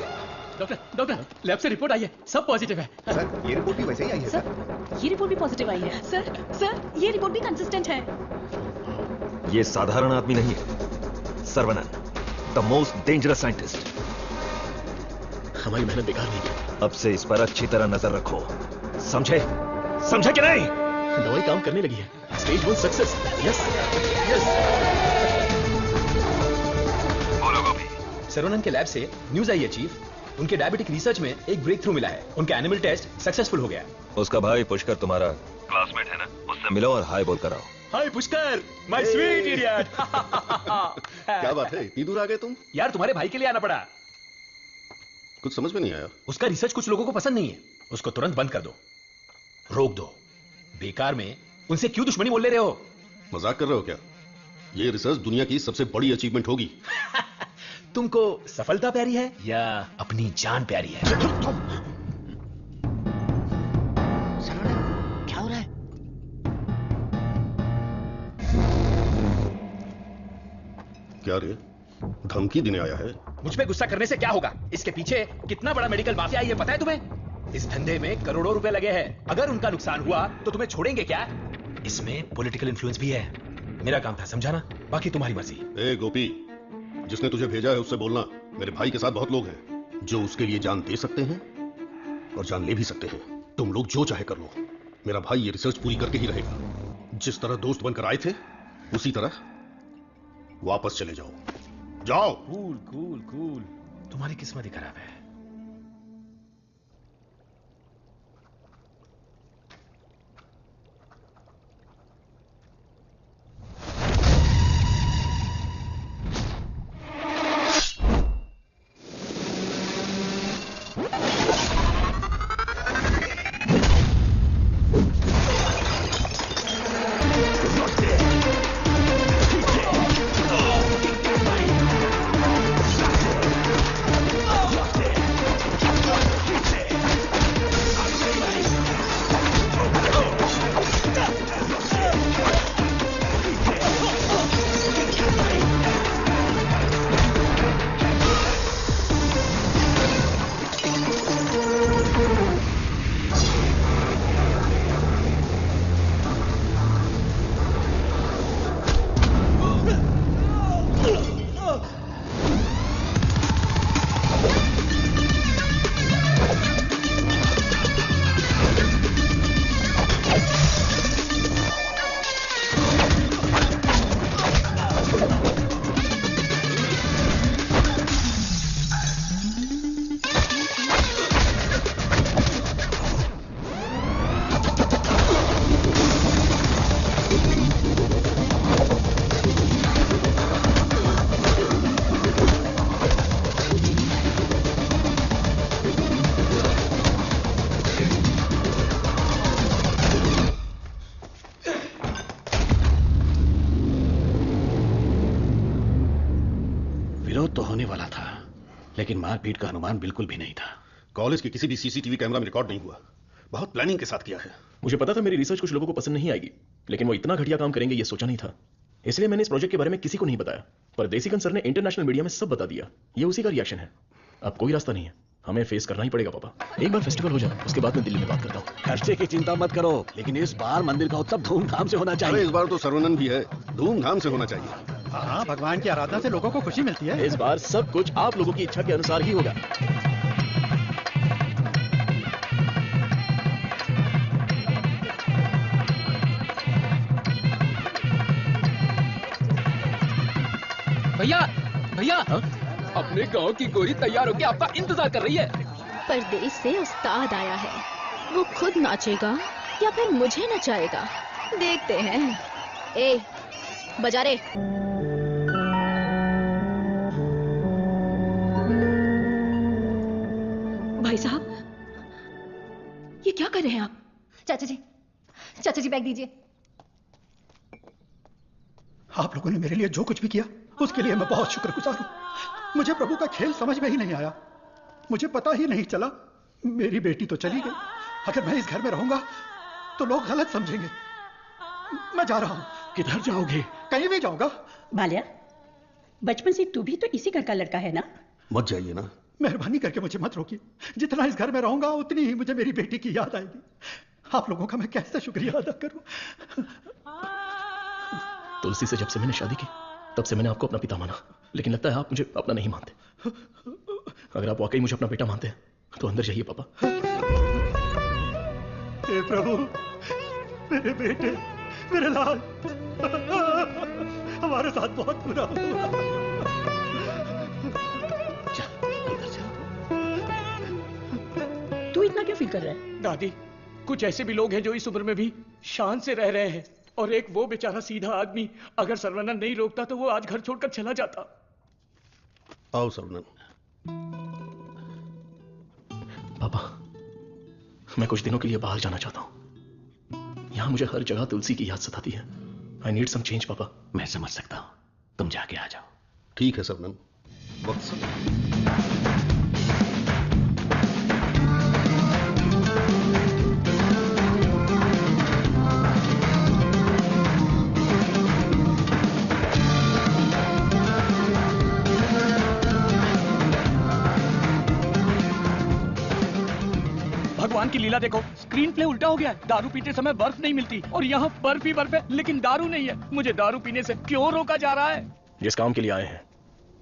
डॉक्टर लैब से रिपोर्ट आई है, सब पॉजिटिव है। सर ये रिपोर्ट भी वैसे ही आई है। सर ये रिपोर्ट भी पॉजिटिव आई है। सर ये रिपोर्ट भी कंसिस्टेंट है। ये साधारण आदमी नहीं है, Saravanan the most dangerous scientist. हमारी मेहनत बेकार नहीं गई। अब से इस पर अच्छी तरह नजर रखो, समझे? समझे कि नहीं? दवाई काम करने लगी है। Stage 1 success. Yes yes. बोलो गोपी। सर्वनन के लैब से न्यूज आई है चीफ, उनके डायबिटिक रिसर्च में एक ब्रेक थ्रू मिला है। उनका एनिमल टेस्ट सक्सेसफुल हो गया है। उसका भाई पुष्कर तुम्हारा क्लासमेट है ना, उससे मिलो और हाय बोल कर आओ। हाय पुष्कर, माय स्वीट इडियट। क्या बात है, इतनी दूर आ गए तुम? यार तुम्हारे भाई के लिए आना पड़ा। कुछ समझ में नहीं आया। उसका रिसर्च कुछ लोगों को पसंद नहीं है, उसको तुरंत बंद कर दो, रोक दो। बेकार में उनसे क्यों दुश्मनी बोल ले रहे हो? मजाक कर रहे हो क्या? ये रिसर्च दुनिया की सबसे बड़ी अचीवमेंट होगी। तुमको सफलता प्यारी है या अपनी जान प्यारी है? क्या हो रहा है? क्या रे, धमकी देने आया है? मुझ पे गुस्सा करने से क्या होगा? इसके पीछे कितना बड़ा मेडिकल माफिया है ये पता है तुम्हें? इस धंधे में करोड़ों रुपए लगे हैं। अगर उनका नुकसान हुआ तो तुम्हें छोड़ेंगे क्या? इसमें पॉलिटिकल इन्फ्लुएंस भी है। मेरा काम था समझाना, बाकी तुम्हारी मर्जी। ए गोपी, जिसने तुझे भेजा है उससे बोलना मेरे भाई के साथ बहुत लोग हैं जो उसके लिए जान दे सकते हैं और जान ले भी सकते हैं। तुम लोग जो चाहे कर लो, मेरा भाई ये रिसर्च पूरी करके ही रहेगा। जिस तरह दोस्त बनकर आए थे उसी तरह वापस चले जाओ। जाओ। कूल कूल कूल, तुम्हारी किस्मत ही खराब है। लेकिन मारपीट का अनुमान बिल्कुल भी नहीं था। कॉलेज के किसी भी सीसीटीवी कैमरा में रिकॉर्ड नहीं हुआ। बहुत प्लानिंग के साथ किया है। मुझे पता था मेरी रिसर्च कुछ लोगों को पसंद नहीं आएगी, लेकिन वो इतना घटिया काम करेंगे ये सोचा नहीं था। इसलिए मैंने इस प्रोजेक्ट के बारे में किसी को नहीं बताया, पर देसीकन सर ने इंटरनेशनल मीडिया में सब बता दिया। ये उसी का रिएक्शन है। अब कोई रास्ता नहीं है, हमें फेस करना ही पड़ेगा पापा। एक बार फेस्टिवल हो जाए उसके बाद मैं दिल्ली में बात करता हूँ। खर्चे की चिंता मत करो, लेकिन इस बार मंदिर का उत्सव धूमधाम से होना चाहिए। इस बार तो सर्वनन भी है, धूमधाम से होना चाहिए। हाँ, भगवान की आराधना से लोगों को खुशी मिलती है। इस बार सब कुछ आप लोगों की इच्छा के अनुसार ही होगा। भैया भैया, अपने गांव की गोरी तैयार होकर आपका इंतजार कर रही है। परदेश से उस्ताद आया है, वो खुद नाचेगा या फिर मुझे नचाएगा, देखते हैं। ए, बजा रे। भाई साहब, ये क्या कर रहे हैं आप? चाचा जी बैग दीजिए। आप लोगों ने मेरे लिए जो कुछ भी किया उसके लिए मैं बहुत शुक्रगुजार हूँ। मुझे प्रभु का खेल समझ में ही नहीं आया। मुझे पता ही नहीं चला मेरी बेटी तो चली गई। अगर मैं इस घर में रहूंगा तो लोग गलत समझेंगे। मैं जा रहा हूँ। किधर जाओगे? कहीं भी जाऊंगा। बाल्या, बचपन से तू भी तो इसी घर का लड़का है ना? मत जाइए ना। मेहरबानी करके मुझे मत रोकिए। जितना इस घर में रहूंगा उतनी ही मुझे मेरी बेटी की याद आएगी। आप लोगों का मैं कैसे शुक्रिया अदा करूं। तुलसी से जब से मैंने शादी की तब से मैंने आपको अपना पिता माना, लेकिन लगता है आप मुझे अपना नहीं मानते। अगर आप वाकई मुझे अपना बेटा मानते हैं तो अंदर जाइए पापा। हे प्रभु, मेरे बेटे, मेरे लाल, हमारे साथ बहुत बुरा हुआ। तू इतना क्यों फील कर रहा है? दादी, कुछ ऐसे भी लोग हैं जो इस उम्र में भी शान से रह रहे हैं, और एक वो बेचारा सीधा आदमी, अगर सर्वनन नहीं रोकता तो वो आज घर छोड़कर चला जाता। आओ सर्वनन। पापा, मैं कुछ दिनों के लिए बाहर जाना चाहता हूं। यहां मुझे हर जगह तुलसी की याद सताती है। आई नीड सम चेंज पापा। मैं समझ सकता हूं, तुम जाके आ जाओ। ठीक है सर्वनन, वक्त से। भगवान की लीला देखो, स्क्रीन प्ले उल्टा हो गया है। दारू पीते समय बर्फ नहीं मिलती और यहाँ बर्फ ही बर्फ है, लेकिन दारू नहीं है। मुझे दारू पीने से क्यों रोका जा रहा है? जिस काम के लिए आए हैं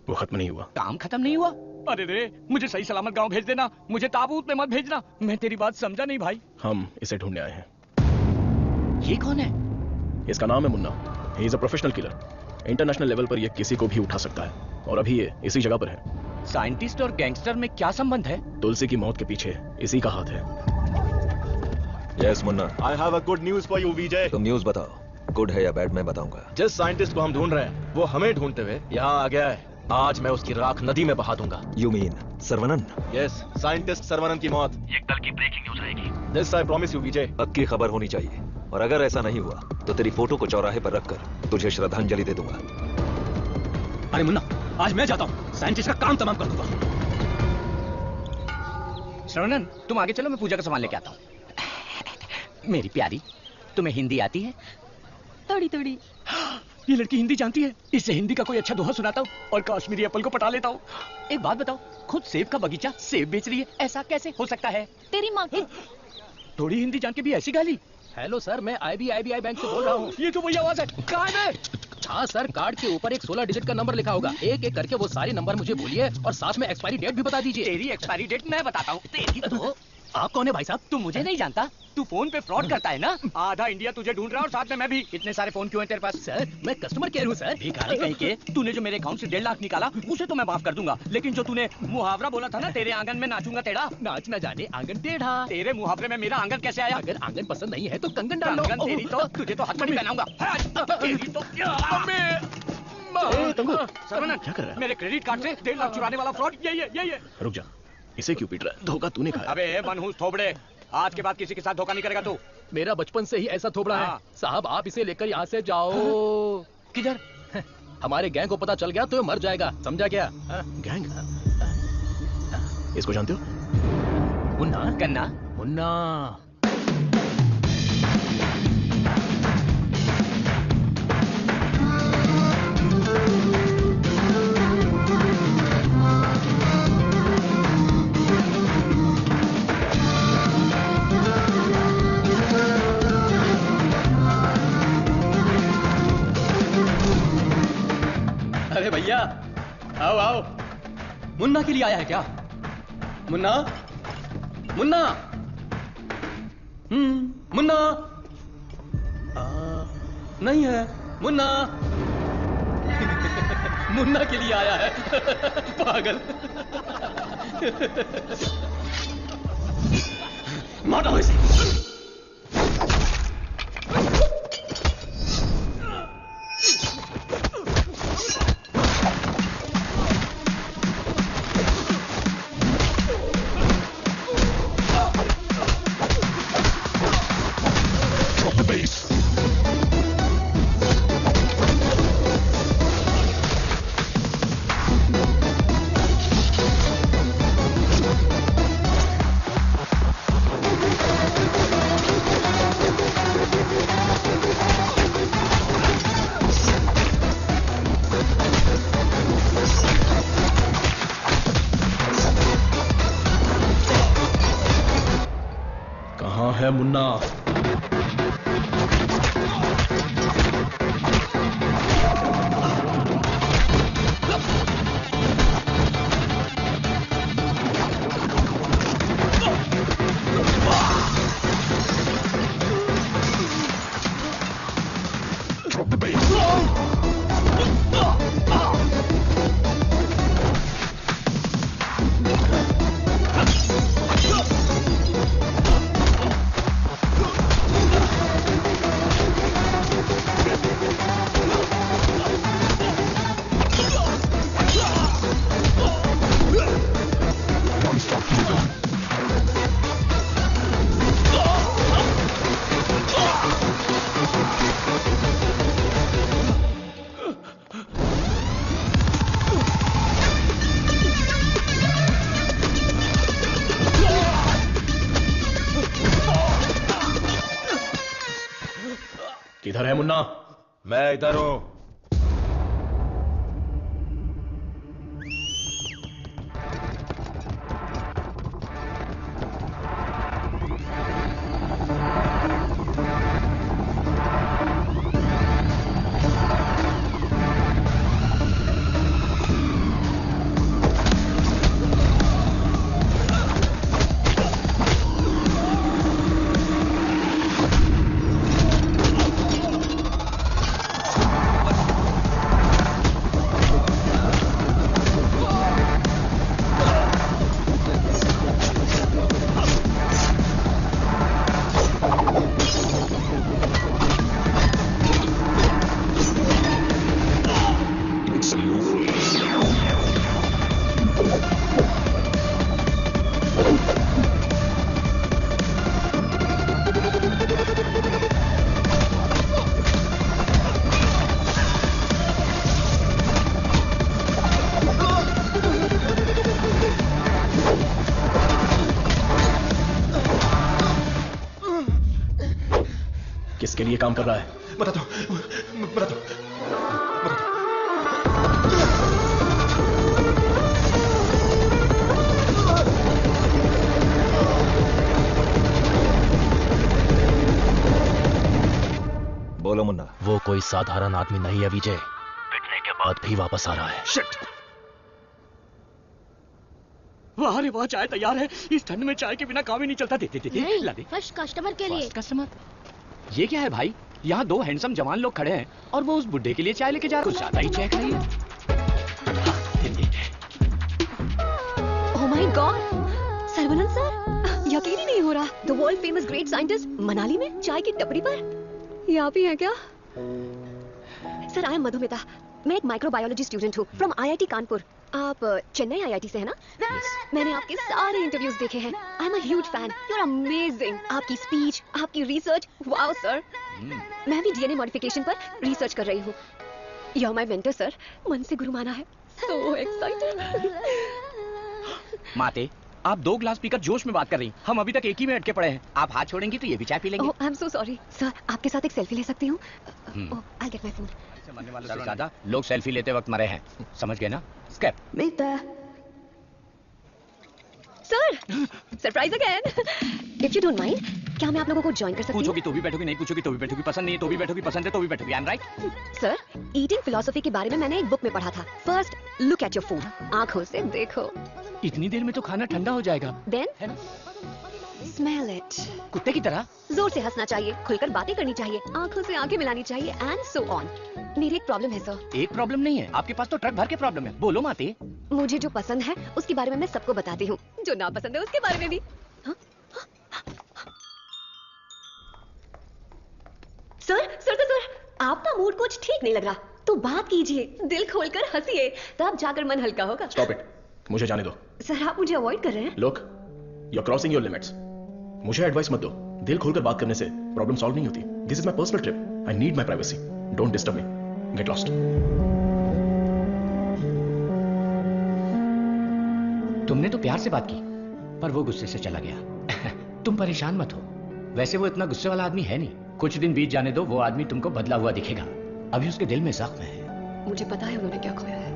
वो खत्म नहीं हुआ। काम खत्म नहीं हुआ? अरे रे, मुझे सही सलामत गांव भेज देना, मुझे ताबूत में मत भेजना। मैं तेरी बात समझा नहीं भाई। हम इसे ढूंढने आए हैं। ये कौन है? इसका नाम है मुन्ना। ही is a professional killer. International level पर ये किसी को भी उठा सकता है, और अभी ये इसी जगह पर है। साइंटिस्ट और गैंगस्टर में क्या संबंध है? तुलसी की मौत के पीछे इसी का हाथ है। Yes Munna. I have a good news for you Vijay. तुम न्यूज बताओ, गुड है या बैड मैं बताऊंगा। जिस साइंटिस्ट को हम ढूंढ रहे हैं वो हमें ढूंढते हुए यहाँ आ गया है। आज मैं उसकी राख नदी में बहा दूंगा। You mean Saravanan? Yes, scientist Saravanan की मौत ये कल की ब्रेकिंग न्यूज रहेगी। दिस आई प्रॉमिस यू विजय। पक्की खबर होनी चाहिए, और अगर ऐसा नहीं हुआ तो तेरी फोटो को चौराहे पर रखकर तुझे श्रद्धांजलि दे दूंगा। अरे मुन्ना, आज मैं जाता हूँ, साइंटिस्ट का काम तमाम कर दूंगा। श्रवणन, तुम आगे चलो, मैं पूजा का सामान लेके आता हूँ। मेरी प्यारी, तुम्हें हिंदी आती है? थोड़ी थोड़ी। ये लड़की हिंदी जानती है। इससे हिंदी का कोई अच्छा दोहा सुनाता हूँ और कश्मीरी एप्पल को पटा लेता हूँ। एक बात बताओ, खुद सेब का बगीचा सेब बेच रही है, ऐसा कैसे हो सकता है? तेरी माँ की थोड़ी हिंदी जान के भी ऐसी गाली? हेलो सर, मैं IBI बैंक से बोल रहा हूँ। ये तो वही आवाज है। कहाँ है? हाँ सर, कार्ड के ऊपर एक 16 डिजिट का नंबर लिखा होगा। एक एक करके वो सारे नंबर मुझे बोलिए और साथ में एक्सपायरी डेट भी बता दीजिए। तेरी एक्सपायरी डेट मैं बताता हूँ। तेरी तो आप कौन है भाई साहब? तू मुझे नहीं जानता? तू फोन पे फ्रॉड करता है ना? आधा इंडिया तुझे ढूंढ रहा है और साथ में मैं भी। इतने सारे फोन क्यों हैं तेरे पास? सर, मैं कस्टमर केयर हूँ सर। भिखारी कहीं के। तूने जो मेरे अकाउंट से 1.5 लाख निकाला उसे तो मैं माफ कर दूंगा, लेकिन जो तूने मुहावरा बोला था ना, तेरे आंगन में नाचूंगा टेढ़ा, नाच ना जाने आंगन टेढ़ा। तेरे मुहावरे में मेरा आंगन कैसे आया? अगर आंगन पसंद नहीं है तो कंगन डाल लो। कंगन तेरी तो, तुझे तो हाथ में पहनाऊंगा। तेरी तो सर्वनन, क्या कर रहा है? मेरे क्रेडिट कार्ड से 1.5 लाख चुराने वाला फ्रॉड यही है। रुक जा, इसे क्यों पीट रहा है? धोखा तूने खाया। अबे मनहूस थोबड़े, आज के बाद किसी के साथ धोखा नहीं करेगा तू। मेरा बचपन से ही ऐसा थोबड़ा है साहब। आप इसे लेकर यहाँ से जाओ। किधर? हमारे गैंग को पता चल गया तो मर जाएगा, समझा क्या? गैंग? इसको जानते हो? मुन्ना। कन्ना। मुन्ना। अरे भैया, आओ आओ। मुन्ना के लिए आया है क्या? मुन्ना, मुन्ना, मुन्ना। नहीं है मुन्ना। मुन्ना के लिए आया है। पागल। मारो इसे। है मुन्ना? किधर है मुन्ना? मैं इधर हूं। किसके लिए काम कर रहा है? बताता हूं। बोलो मुन्ना। वो कोई साधारण आदमी नहीं है विजय, पिटने के बाद भी वापस आ रहा है। शिट! वाह रे वाह, चाय तैयार है। इस ठंड में चाय के बिना काम ही नहीं चलता। दे ला दे। फर्स्ट कस्टमर के लिए। कस्टमर? ये क्या है भाई? यहाँ दो हैंडसम जवान लोग खड़े हैं और वो उस बुड्ढे के लिए चाय लेके जा रहा है। कुछ ज्यादा ही चाय खाइए। ओह माय गॉड, सर्वनंद सर, यकीन ही नहीं हो रहा। The world famous great scientist Manali में चाय की टपरी पर। ये आप ही हैं क्या? Sir, I M Madhumita. मैं एक माइक्रोबायोलॉजी स्टूडेंट हूँ फ्रॉम IIT कानपुर। आप चेन्नई IIT से है ना? मैंने आपके सारे इंटरव्यूज देखे हैं। I am a huge fan. You are amazing. आपकी स्पीच, आपकी रिसर्च, वाओ सर। मैं भी DNA मॉडिफिकेशन पर रिसर्च कर रही हूँ। You are my mentor sir. मन से गुरु माना है। So excited. माते, आप 2 ग्लास पीकर जोश में बात कर रही। हम अभी तक एक ही में अटके पड़े हैं। आप हाथ छोड़ेंगी तो ये भी चाय पी लेंगे। I am so sorry sir. आपके साथ एक सेल्फी ले सकती हूँ? I get my phone. मरने वालों से ज्यादा लोग सेल्फी लेते वक्त मरे हैं, समझ गए ना? स्कैप। Sir, surprise again. If you don't mind, क्या मैं आप लोगों को ज्वाइन कर सकती हूँ? पूछोगी तो भी बैठोगी, नहीं पूछोगी तो भी बैठोगी, पसंद नहीं है तो भी बैठोगी, पसंद है तो भी बैठोगी। I am right? Sir, eating philosophy के बारे में मैंने एक बुक में पढ़ा था। First look at your food. आंखों से देखो। इतनी देर में तो खाना ठंडा हो जाएगा। Then smell it. कुत्ते की तरह जोर से हंसना चाहिए, खुलकर बातें करनी चाहिए, आंखों से आंखें मिलानी चाहिए, एंड सो ऑन। मेरी एक प्रॉब्लम है सर। एक प्रॉब्लम नहीं है, आपके पास तो ट्रक भर के प्रॉब्लम है। बोलो माते। मुझे जो पसंद है उसके बारे में मैं सबको बताती हूँ, जो ना पसंद है उसके बारे में भी। सर, आपका मूड कुछ ठीक नहीं लग रहा, तो बात कीजिए, दिल खोलकर हंसिए, तब जाकर मन हल्का होगा। स्टॉप इट, मुझे जाने दो। सर, आप मुझे अवॉइड कर रहे हैं। Look, you are crossing your limits. मुझे एडवाइस मत दो। दिल खोलकर बात करने से प्रॉब्लम सॉल्व नहीं होती। This is my personal trip. I need my privacy. Don't disturb me. Get lost. तुमने तो प्यार से बात की, पर वो गुस्से से चला गया। तुम परेशान मत हो, वैसे वो इतना गुस्से वाला आदमी है नहीं। कुछ दिन बीत जाने दो, वो आदमी तुमको बदला हुआ दिखेगा। अभी उसके दिल में जख्म है। मुझे पता है उन्होंने क्या खोया है।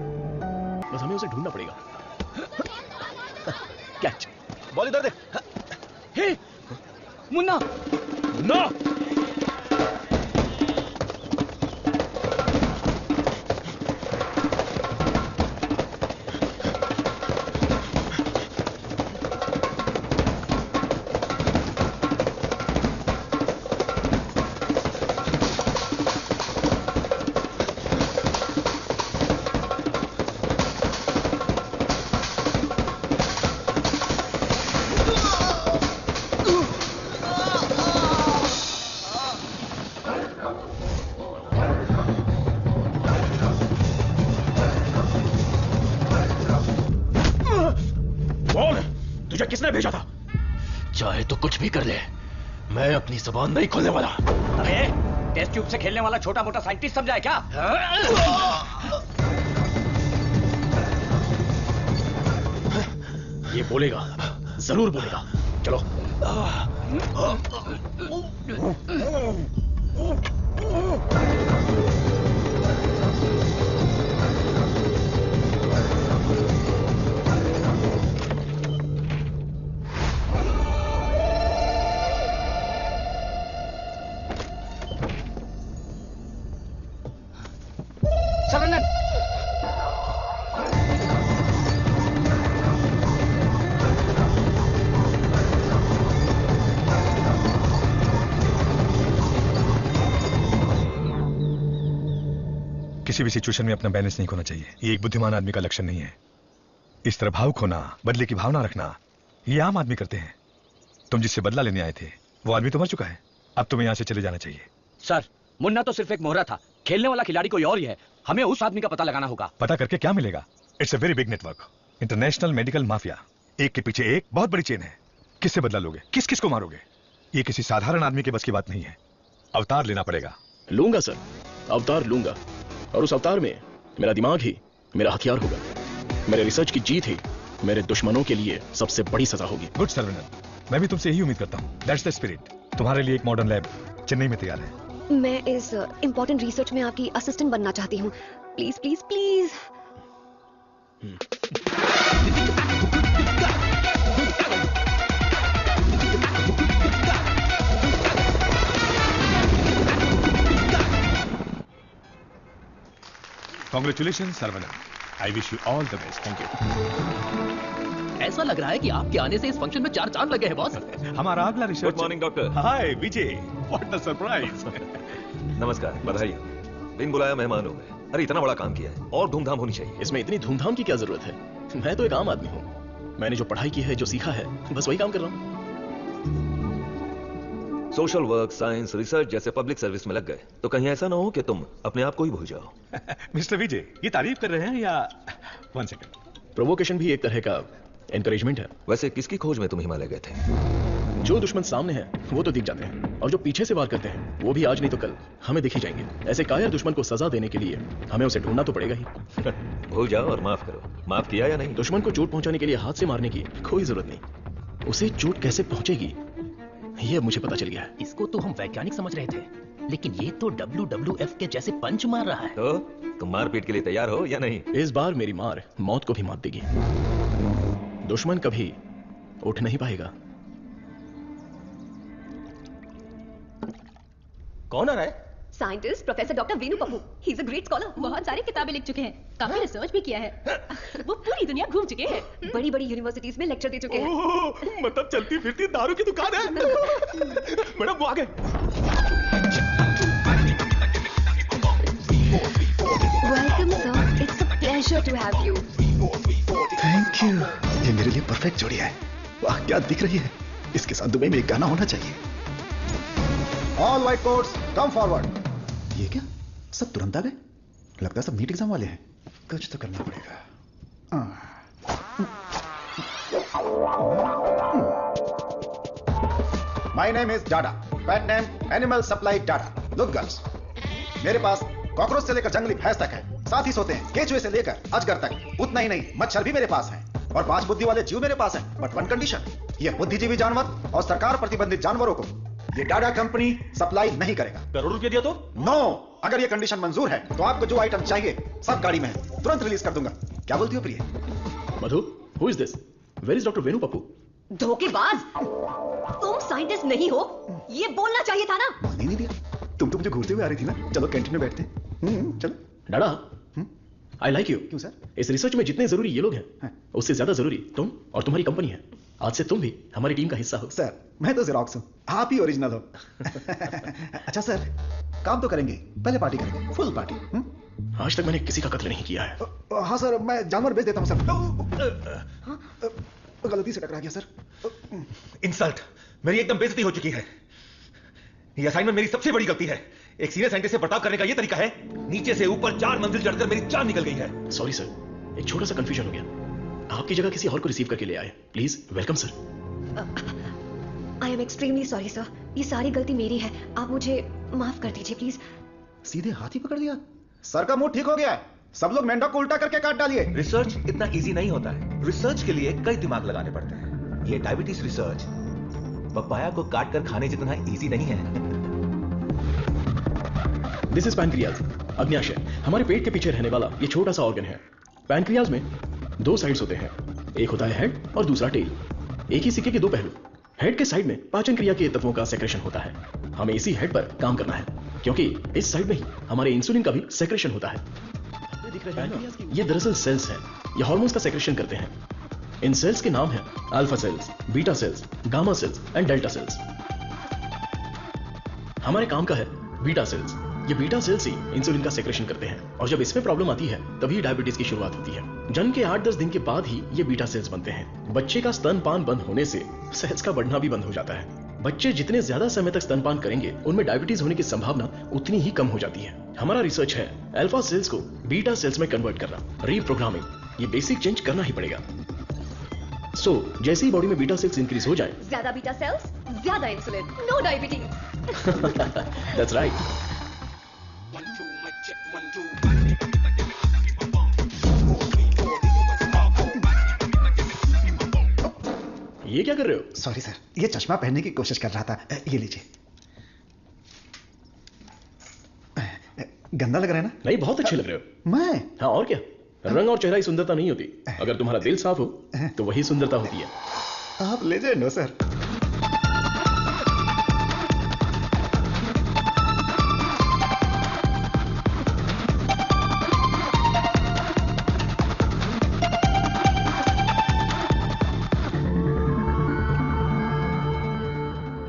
बस हमें उसे ढूंढना पड़ेगा। कैच। बॉल इधर दे। हे, मुन्ना नो किसने भेजा था? चाहे तो कुछ भी कर ले, मैं अपनी जुबान नहीं खोलने वाला। अबे टेस्ट ट्यूब से खेलने वाला छोटा मोटा साइंटिस्ट समझा है क्या? ये बोलेगा, जरूर बोलेगा। चलो। किसी भी सिचुएशन में अपना बैलेंस नहीं खोना चाहिए। ये एक बुद्धिमान आदमी का लक्षण नहीं है। इस तरह भाव खोना, बदले की भावना रखना, ये आम आदमी करते हैं। तुम जिससे बदला लेने आए थे वो आदमी तो मर चुका है। अब तुम्हें यहां से चले जाना चाहिए। सर, मुन्ना तो सिर्फ एक मोहरा था, खेलने वाला खिलाड़ी कोई और ही है। हमें उस आदमी का पता लगाना होगा। पता करके क्या मिलेगा? It's a very big network, international medical mafia. एक के पीछे एक बहुत बड़ी चेन है। किससे बदला लोगे? किस किस को मारोगे? ये किसी साधारण आदमी के बस की बात नहीं है। अवतार लेना पड़ेगा। लूंगा सर, अवतार लूंगा, और उस अवतार में मेरा दिमाग ही मेरा हथियार होगा। मेरे रिसर्च की जीत ही मेरे दुश्मनों के लिए सबसे बड़ी सजा होगी। गुड सर्वनन, मैं भी तुमसे यही उम्मीद करता हूँ। That's the spirit. तुम्हारे लिए एक मॉडर्न लैब चेन्नई में तैयार है। मैं इस इम्पोर्टेंट रिसर्च में आपकी असिस्टेंट बनना चाहती हूँ। Please please please. Congratulations, Saravanan. I wish you all the best. Thank you. ऐसा लग रहा है कि आपके आने से इस फंक्शन में 4 चांद लगे हैं बॉस। हमारा अगला research. Good morning doctor. Hi Vijay, what the surprise. नमस्कार, बधाई। बिन बुलाया मेहमान हो गए। अरे इतना बड़ा काम किया है और धूमधाम होनी चाहिए। इसमें इतनी धूमधाम की क्या जरूरत है? मैं तो एक आम आदमी हूँ। मैंने जो पढ़ाई की है, जो सीखा है, बस वही काम कर रहा हूँ। सोशल वर्क, साइंस, रिसर्च जैसे पब्लिक सर्विस में लग गए तो कहीं ऐसा ना हो कि तुम अपने आप को ही भूल जाओ। मिस्टर विजय, ये तारीफ कर रहे हैं या? 1 सेकंड। प्रोवोकेशन भी एक तरह का एनकरेजमेंट है। वैसे किसकी खोज में तुम हिमालय गए थे? जो दुश्मन सामने हैं वो तो दिख जाते हैं, और जो पीछे से वार करते हैं वो भी आज नहीं तो कल हमें दिख ही जाएंगे। ऐसे कायर दुश्मन को सजा देने के लिए हमें उसे ढूंढना तो पड़ेगा ही। भूल जाओ और माफ करो। माफ किया या नहीं? दुश्मन को चोट पहुंचाने के लिए हाथ से मारने की कोई जरूरत नहीं। उसे चोट कैसे पहुंचेगी ये अब मुझे पता चल गया है। इसको तो हम वैज्ञानिक समझ रहे थे, लेकिन ये तो WWF के जैसे पंच मार रहा है। तो तुम मारपीट के लिए तैयार हो या नहीं? इस बार मेरी मार मौत को भी मात देगी। दुश्मन कभी उठ नहीं पाएगा। कौन आ रहा है? Scientist professor doctor Veenu Pappu. He is a great scholar. बहुत सारी किताबें लिख चुके हैं, काफी रिसर्च भी किया है। वो पूरी दुनिया घूम चुके हैं, बड़ी बड़ी यूनिवर्सिटीज में लेक्चर दे चुके हैं। मतलब चलती फिरती दारू की दुकान है। मैडम वो आ गए। Welcome sir, it's a pleasure to have you. Thank you. ये मेरे लिए परफेक्ट जोड़ी है। वाह क्या दिख रही है। इसके साथ दुबई में एक गाना होना चाहिए। All white quotes come forward. ये क्या, सब तुरंत आ गए? लगता है सब नीट एग्जाम वाले हैं। कुछ तो करना पड़ेगा। My name is Dada, pet name animal supply Dada. Look girls, मेरे पास कॉकरोच से लेकर जंगली भैंस तक है। साथ ही सोते हैं केचुए से लेकर अजगर तक। उतना ही नहीं, मच्छर भी मेरे पास है और 5 बुद्धि वाले जीव मेरे पास हैं। बट 1 कंडीशन, ये बुद्धिजीवी जानवर और सरकार प्रतिबंधित जानवरों को ये डाडा कंपनी सप्लाई नहीं करेगा। करोड़ रुपए दिया तो? नो, अगर ये कंडीशन मंजूर है तो आपको जो आइटम चाहिए सब गाड़ी में है, तुरंत रिलीज कर दूंगा। क्या बोलती हो प्रिय? Madhu, who is this? Where is doctor Venu Pappu? धोखेबाज, तुम साइंटिस्ट नहीं हो, ये बोलना चाहिए था ना। नहीं दिया, तुम तो मुझे घूरते हुए आ रही थी ना। चलो कैंटीन में बैठते हैं। चलो। डाडा, आई लाइक यू। क्यों सर? इस रिसर्च में जितने जरूरी ये लोग हैं, उससे ज्यादा जरूरी तुम और तुम्हारी कंपनी है। आज से तुम भी हमारी टीम का हिस्सा हो। सर, मैं तो जेरॉक्स हूँ, आप ही ओरिजिनल हो। अच्छा सर, काम तो करेंगे, पहले पार्टी करेंगे, फुल पार्टी। आज तक मैंने किसी का कत्ल नहीं किया है। हाँ सर, मैं जानवर बेच देता हूँ सर। गलती से टकरा गया सर। इंसल्ट, मेरी एकदम बेइज्जती हो चुकी है। ये असाइनमेंट मेरी सबसे बड़ी गलती है। एक सीनियर साइंटिस्ट से बर्ताव करने का ये तरीका है? नीचे से ऊपर 4 मंजिल चढ़कर मेरी जान निकल गई है। सॉरी सर, एक छोटा सा कंफ्यूजन हो गया। आपकी जगह किसी और को रिसीव करके ले आए। Please welcome sir. I am extremely sorry sir, ये सारी गलती मेरी है, आप मुझे माफ कर दीजिए प्लीज। सीधे हाथ ही पकड़ लिया। सर का मुंह ठीक हो गया है, सब लोग मेंढक को उल्टा करके काट डालिए। रिसर्च इतना इजी नहीं होता है, रिसर्च के लिए कई दिमाग लगाने पड़ते हैं। ये डायबिटीज रिसर्च पपाया को काट कर खाने जितना इजी नहीं है। दिस इज पैनक्रियाज, अग्न्याशय, हमारे पेट के पीछे रहने वाला ये छोटा सा ऑर्गन है। पैनक्रियाज में 2 साइड्स होते हैं, एक होता है हेड और दूसरा टेल। एक ही सिक्के के 2 पहलू। हेड के साइड में पाचन क्रिया के तत्वों का सेक्रेशन होता है। हमें इसी हेड पर काम करना है, क्योंकि इस साइड में ही हमारे इंसुलिन का भी सेक्रेशन होता है। ये दरअसल सेल्स हैं, ये हार्मोन्स का सेक्रेशन करते हैं। इन सेल्स के नाम हैं alpha cells, beta cells, gamma cells and delta cells. हमारे काम का है बीटा सेल्स। ये बीटा सेल्स ही इंसुलिन का सेक्रेशन करते हैं, और जब इसमें प्रॉब्लम आती है तभी डायबिटीज की शुरुआत होती है। जन्म के 8-10 दिन के बाद ही ये बीटा सेल्स बनते हैं। बच्चे का स्तनपान बंद होने से सेल्स का बढ़ना भी बंद हो जाता है। बच्चे जितने ज्यादा समय तक स्तनपान करेंगे, उनमें डायबिटीज होने की संभावना उतनी ही कम हो जाती है। हमारा रिसर्च है अल्फा सेल्स को बीटा सेल्स में कन्वर्ट करना, रीप्रोग्रामिंग। ये बेसिक चेंज करना ही पड़ेगा। सो जैसे ही बॉडी में बीटा सेल्स इंक्रीज हो जाए, ज्यादा बीटा सेल्स, ज्यादा insulin, no diabetes. That's right. ये क्या कर रहे हो? सॉरी सर, ये चश्मा पहनने की कोशिश कर रहा था। ये लीजिए। गंदा लग रहा है ना? नहीं, बहुत अच्छे लग रहे हो। मैं? हाँ, और क्या। रंग और चेहरा ही सुंदरता नहीं होती, अगर तुम्हारा दिल साफ हो तो वही सुंदरता होती है। आप लेजेंड हो sir.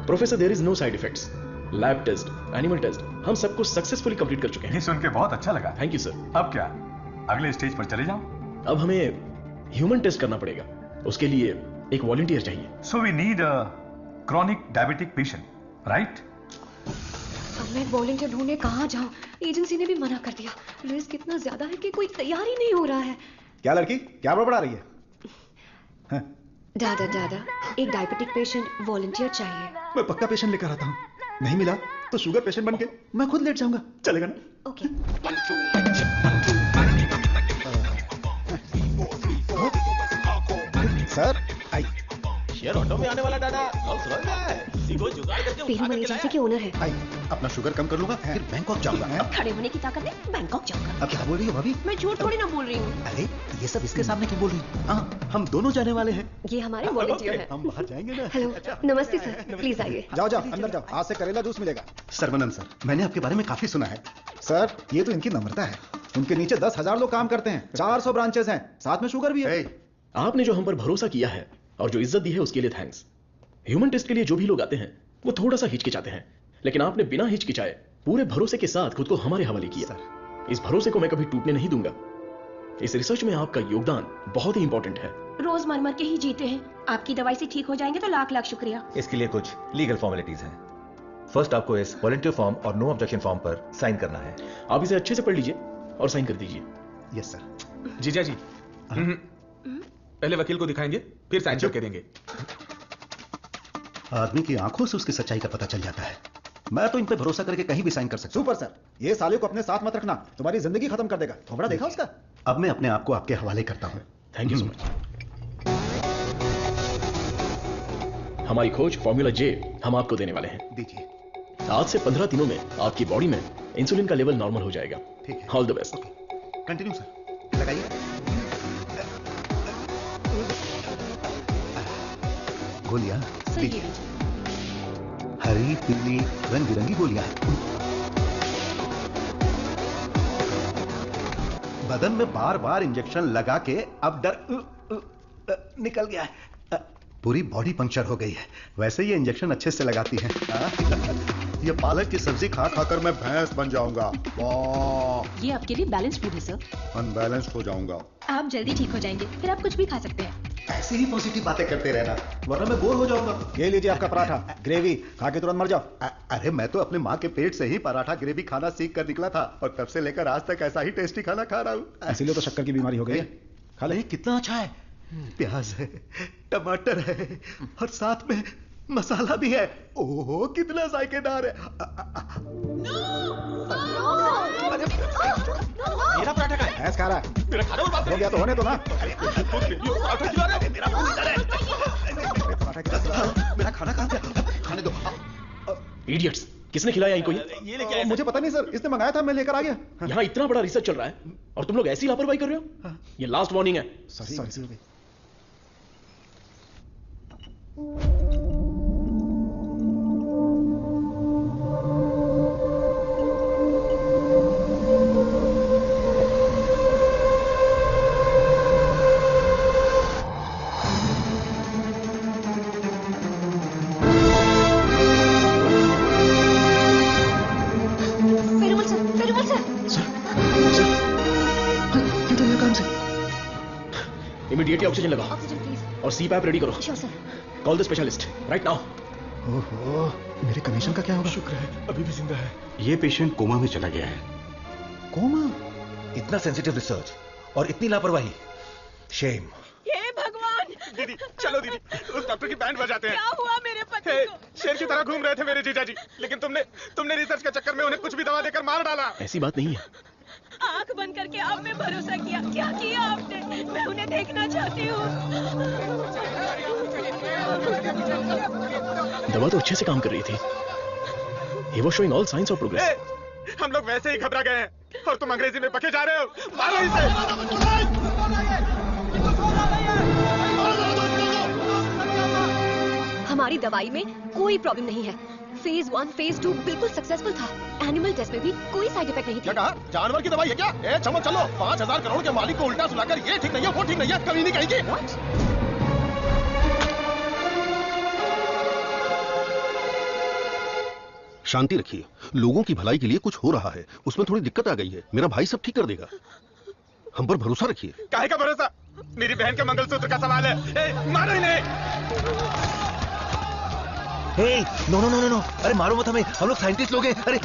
Professor, there is no side effects. Lab test, animal test, हम सब कुछ सक्सेसफुली कंप्लीट कर चुके हैं। ये सुन के बहुत अच्छा लगा। Thank you sir. अब क्या, अगले स्टेज पर चले जाओ? अब हमें ह्यूमन टेस्ट करना पड़ेगा, उसके लिए एक वॉलंटियर चाहिए। So we need a chronic diabetic patient, right? अब मैं वॉलंटियर ढूंढने कहाँ जाऊं? एजेंसी ने भी मना कर दिया। रिस्क इतना ज्यादा है कि कोई तैयार ही नहीं हो रहा है। क्या लड़की, क्या बड़बड़ा रही है? हाँ? दादा एक डायबिटिक पेशेंट वॉलंटियर चाहिए। मैं पक्का पेशेंट लेकर आता हूँ, नहीं मिला तो शुगर पेशेंट बन के मैं खुद लेट जाऊंगा, चलेगा ना? Okay. Sir, I share auto में आने वाला दादा पेरूमल एजेंसी के ओनर है। आई अपना शुगर कम कर लूंगा, फिर बैंकॉक जाऊंगा। अब खड़े होने की ताकत है, बैंकॉक जाऊंगा। अब क्या बोल रही हो भाभी? मैं झूठ थोड़ी ना बोल रही हूँ। अरे ये सब इसके सामने क्यों बोल रही हो? हाँ, हम दोनों जाने वाले हैं। ये हमारे वॉलंटियर हैं। हम बाहर जाएंगे ना? हेलो, नमस्ते सर, प्लीज आइए। जाओ अंदर जाओ, आज से करेला जूस मिलेगा। सर्वनंद सर, मैंने आपके बारे में काफी सुना है। सर, ये तो इनकी नम्रता है। उनके नीचे 10,000 लोग काम करते हैं, 400 ब्रांचेस हैं, साथ में शुगर भी है। आपने जो हम पर भरोसा किया है और जो इज्जत दी है उसके लिए थैंक्स। ह्यूमन टेस्ट के लिए जो भी लोग आते हैं वो थोड़ा सा हिचकिचाते हैं, लेकिन आपने बिना हिचकिचाए पूरे भरोसे के साथ खुद को हमारे हवाले किया। इस भरोसे को मैं कभी टूटने नहीं दूंगा। इस रिसर्च में आपका योगदान बहुत ही इंपॉर्टेंट है। रोज मर मर के ही जीते हैं, आपकी दवाई से ठीक हो जाएंगे तो लाख लाख शुक्रिया। इसके लिए कुछ लीगल फॉर्मेलिटीज हैं। फर्स्ट आपको इस वॉलंटियर फॉर्म और नो ऑब्जेक्शन फॉर्म पर साइन करना है। आप इसे अच्छे से पढ़ लीजिए और साइन कर दीजिए। Yes sir. जीजा जी, पहले वकील को दिखाएंगे, फिर साइन करके देंगे। आदमी की आंखों से उसकी सच्चाई का पता चल जाता है। मैं तो इन पे भरोसा करके कहीं भी साइन कर सकता हूं। सुपर सर, ये साले को अपने साथ मत रखना, तुम्हारी जिंदगी खत्म कर देगा। थोड़ा देखा उसका? अब मैं अपने आप को आपके हवाले करता हूं। Thank you so much. हमारी खोज फॉर्मूला जे हम आपको देने वाले हैं। दीजिए। आज से 15 दिनों में आपकी बॉडी में इंसुलिन का लेवल नॉर्मल हो जाएगा। ठीक है। All the best. Continue sir, लगाइए। गोलियां सही है। हरी पीली रंग बिरंगी गोलियां हैं। बदन में बार बार इंजेक्शन लगा के अब डर निकल गया है। पूरी बॉडी पंक्चर हो गई है। वैसे ये इंजेक्शन अच्छे से लगाती हैं। ये पालक की सब्जी खा खाकर मैं भैंस बन जाऊंगा। वाह, ये आपके लिए बैलेंस फूड है सर। अनबैलेंस्ड हो जाऊंगा। आप जल्दी ठीक हो जाएंगे, फिर आप कुछ भी खा सकते हैं। ऐसे ही पॉजिटिव बातें करते रहना, वरना मैं बोर हो जाऊंगा। ये लीजिए आपका पराठा, ग्रेवी खा के तुरंत मर जाओ। अरे मैं तो अपने माँ के पेट से ही पराठा ग्रेवी खाना सीख कर निकला था और तब से लेकर आज तक ऐसा ही टेस्टी खाना खा रहा हूँ। इसीलिए तो शक्कर की बीमारी हो गई है। खा ले। कितना अच्छा है। प्याज है, टमाटर है और साथ में मसाला भी है। ओहो कितना जायकेदार है। मेरा पराठा का है। खा रहा है। मेरा खाना बर्बाद हो गया तो होने दो ना। मेरा खाना कहाँ गया? खाने दो। इडियट्स, किसने खिलाया इनको ये लेके आया? मुझे पता नहीं सर, इसने मंगाया था, मैं लेकर आ गया। यहाँ इतना बड़ा रिसर्च चल रहा है और तुम लोग ऐसी लापरवाही कर रहे हो। ये लास्ट वार्निंग है। सॉरी। इमीडिएटली ऑक्सीजन लगाओ और सीपैप रेडी करो। Call the specialist right now. ओहो, मेरे कमीशन का क्या होगा? शुक्र है अभी भी जिंदा है। ये पेशेंट कोमा में चला गया है। कोमा? इतना सेंसिटिव रिसर्च और इतनी लापरवाही। शेम। हे भगवान। दीदी चलो दीदी, उस डॉक्टर की बैंड बजाते हैं। क्या हुआ मेरे पति को? शेर की तरह घूम रहे थे मेरे जीजा जी, लेकिन तुमने रिसर्च के चक्कर में उन्हें कुछ भी दवा देकर मार डाला। ऐसी बात नहीं है। आंख बंद करके आप पे भरोसा किया। क्या किया आपने? मैं उन्हें देखना चाहती हूँ। दवा तो अच्छे से काम कर रही थी। He was showing all signs of progress. हम लोग वैसे ही घबरा गए हैं और तुम अंग्रेजी में बके जा रहे हो। मारो इसे। हमारी दवाई में कोई प्रॉब्लम नहीं है। फेज 1, फेज 2 बिल्कुल सक्सेसफुल था। एनिमल टेस्ट में भी कोई साइड इफेक्ट नहीं क्या कहा? जानवर की दवाई है क्या? चलो चलो, 5,000 करोड़ के मालिक को उल्टा सुलाकर ये ठीक नहीं है, वो ठीक नहीं है, कभी नहीं कहेगी। शांति रखिए, लोगों की भलाई के लिए कुछ हो रहा है, उसमें थोड़ी दिक्कत आ गई है, मेरा भाई सब ठीक कर देगा, हम पर भरोसा रखिए। काहे का भरोसा? मेरी बहन के मंगलसूत्र का सवाल है। मारो इन्हें। नो, अरे मारो मत हमें, हम लोग साइंटिस्ट लोग हैं। अरे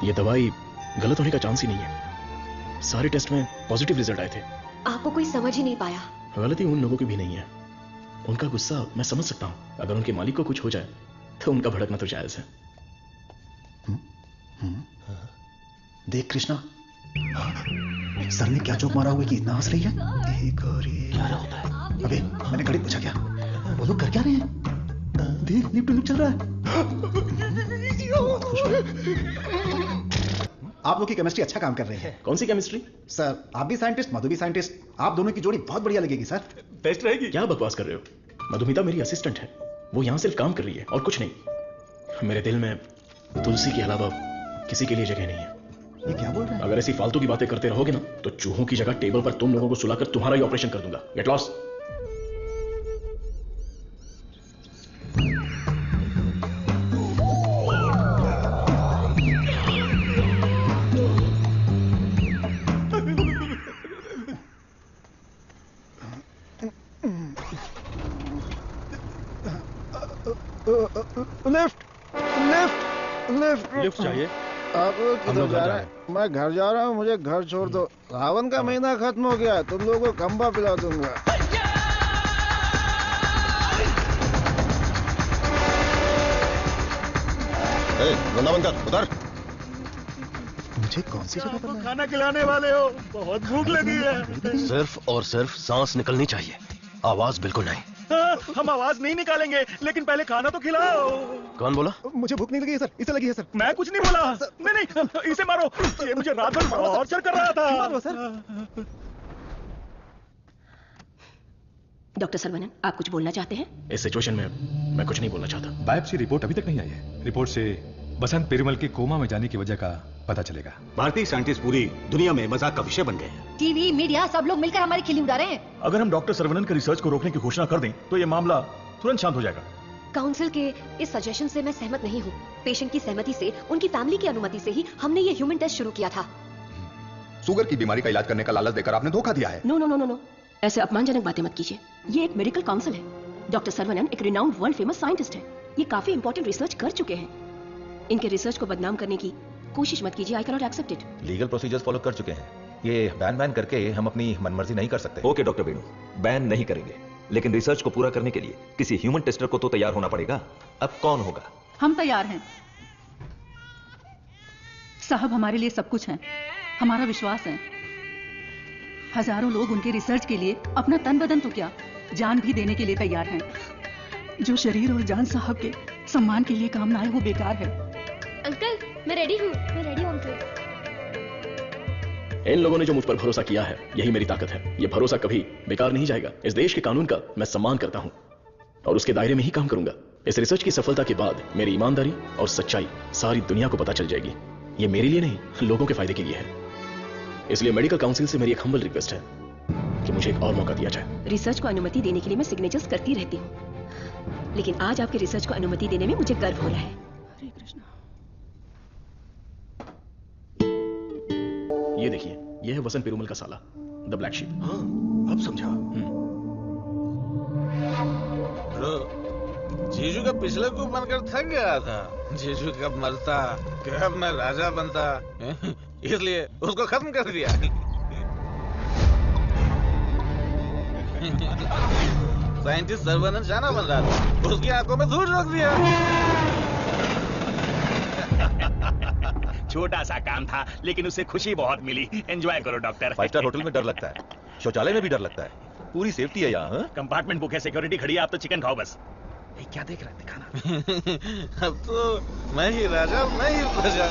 ये दवाई गलत होने का चांस ही नहीं है। सारे टेस्ट में पॉजिटिव रिजल्ट आए थे। आपको कोई समझ ही नहीं पाया। गलती उन लोगों की भी नहीं है। उनका गुस्सा मैं समझ सकता हूँ। अगर उनके मालिक को कुछ हो जाए तो उनका भड़कना तो जायज है। देख कृष्णा, सर ने क्या जोक मारा हुआ कि इतना हंस रही है? क्या होता है? अबे मैंने घड़ी पूछा क्या? वो लोग कर क्या रहे हैं? देख लिप टू लिप चल रहा है। आप लोग की केमिस्ट्री अच्छा काम कर रही है। कौन सी केमिस्ट्री? सर आप भी साइंटिस्ट, मधु भी साइंटिस्ट, आप दोनों की जोड़ी बहुत बढ़िया लगेगी सर। बेस्ट रहेगी। क्या बकवास कर रहे हो? मधुमिता मेरी असिस्टेंट है, वो यहाँ सिर्फ काम कर रही है और कुछ नहीं। मेरे दिल में तुलसी के अलावा किसी के लिए जगह नहीं है। ये क्या बोल रहे हैं? अगर ऐसी फालतू की बातें करते रहोगे ना तो चूहों की जगह टेबल पर तुम लोगों को सुलाकर तुम्हारा ही ऑपरेशन कर दूंगा। Get lost. लिफ्ट चाहिए? आप किधर जा रहे हैं? मैं घर जा रहा हूँ, मुझे घर छोड़ दो। सावन का महीना खत्म हो गया, तुम लोगों को खंबा पिला दूंगा। वृंदावन कर उधर। मुझे कौन सी जगह पर खाना खिलाने वाले हो? बहुत भूख लगी है। सिर्फ और सिर्फ सांस निकलनी चाहिए, आवाज बिल्कुल नहीं। हम आवाज नहीं निकालेंगे, लेकिन पहले खाना तो खिलाओ। कौन बोला? मुझे भूख नहीं लगी है सर, इसे लगी है सर। मैं कुछ नहीं बोला। नहीं, इसे मारो। ये मुझे रात भर टॉर्चर कर रहा था। मारो सर। डॉक्टर सर्वनन, आप कुछ बोलना चाहते हैं? इस सिचुएशन में मैं कुछ नहीं बोलना चाहता। बायोप्सी रिपोर्ट अभी तक नहीं आई है। रिपोर्ट से बसंत पेरुमल के कोमा में जाने की वजह का पता चलेगा। भारतीय साइंटिस्ट पूरी दुनिया में मजाक का विषय बन गए हैं। टीवी, मीडिया सब लोग मिलकर हमारी खिल्ली उड़ा रहे हैं। अगर हम डॉक्टर सर्वनन के रिसर्च को रोकने की घोषणा कर दें तो ये मामला तुरंत शांत हो जाएगा। काउंसिल के इस सजेशन से मैं सहमत नहीं हूँ। पेशेंट की सहमति से, उनकी फैमिली की अनुमति से ही हमने ये ह्यूमन टेस्ट शुरू किया था। शुगर की बीमारी का इलाज करने का लालच देकर आपने धोखा दिया है। No no no no no, ऐसे अपमानजनक बातें मत कीजिए। ये एक मेडिकल काउंसिल है। डॉक्टर सर्वनन एक रिनाउंड वर्ल्ड फेमस साइंटिस्ट है। ये काफी इंपॉर्टेंट रिसर्च कर चुके हैं। इनके रिसर्च को बदनाम करने की कोशिश मत कीजिए। I can not accept it. Legal procedures follow कर चुके हैं। ये बैन करके हम अपनी मनमर्जी नहीं कर सकते। ओके डॉक्टर वेणु, बैन नहीं करेंगे, लेकिन रिसर्च को पूरा करने के लिए किसी ह्यूमन टेस्टर को तो तैयार होना पड़ेगा। अब कौन होगा? हम तैयार हैं साहब, हमारे लिए सब कुछ है, हमारा विश्वास है। हजारों लोग उनके रिसर्च के लिए अपना तन बदन तो क्या, जान भी देने के लिए तैयार हैं। जो शरीर और जान साहब के सम्मान के लिए काम ना आए वो बेकार है। अंकल, मैं रेडी हूँ अंकल। इन लोगों ने जो मुझ पर भरोसा किया है, यही मेरी ताकत है। ये भरोसा कभी बेकार नहीं जाएगा। इस देश के कानून का मैं सम्मान करता हूं और उसके दायरे में ही काम करूंगा। इस रिसर्च की सफलता के बाद मेरी ईमानदारी और सच्चाई सारी दुनिया को पता चल जाएगी। ये मेरे लिए नहीं, लोगों के फायदे के लिए है। इसलिए मेडिकल काउंसिल से मेरी एक हम्बल रिक्वेस्ट है कि मुझे एक और मौका दिया जाए। रिसर्च को अनुमति देने के लिए मैं सिग्नेचर्स करती रहती हूँ, लेकिन आज आपके रिसर्च को अनुमति देने में मुझे गर्व हो रहा है। हरे कृष्णा। ये देखिए, ये है वसंत पेरुमल का साला, द ब्लैक शीप। हाँ, अब समझा। जीजू का पिछले को बनकर थक गया था। जीजू कब मरता, कब मैं राजा बनता, इसलिए उसको खत्म कर दिया। साइंटिस्ट सर्वनन जाना बन रहा था, उसकी आंखों में धूल रोक दिया। छोटा सा काम था, लेकिन उससे खुशी बहुत मिली। एंजॉय करो डॉक्टर। 5 स्टार होटल में डर लगता है, शौचालय में भी डर लगता है। पूरी सेफ्टी है यहाँ। कंपार्टमेंट बुक है, सिक्योरिटी खड़ी है, आप तो चिकन खाओ बस। क्या देख रहा है, दिखाना। अब तो मैं ही राजा, मैं ही प्रजा।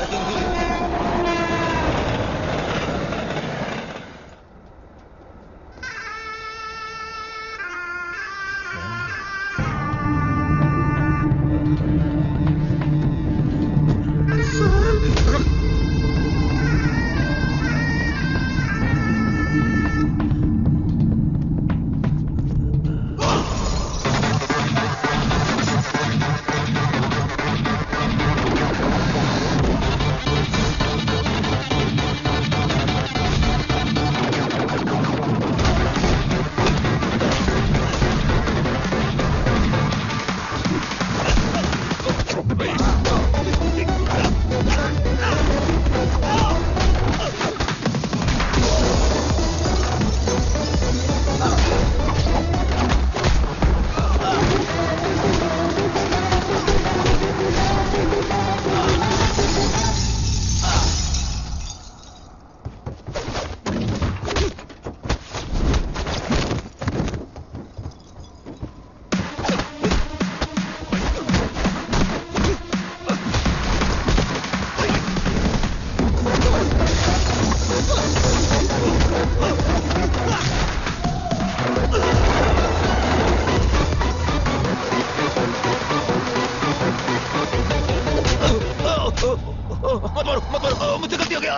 मुझे गलती हो गया।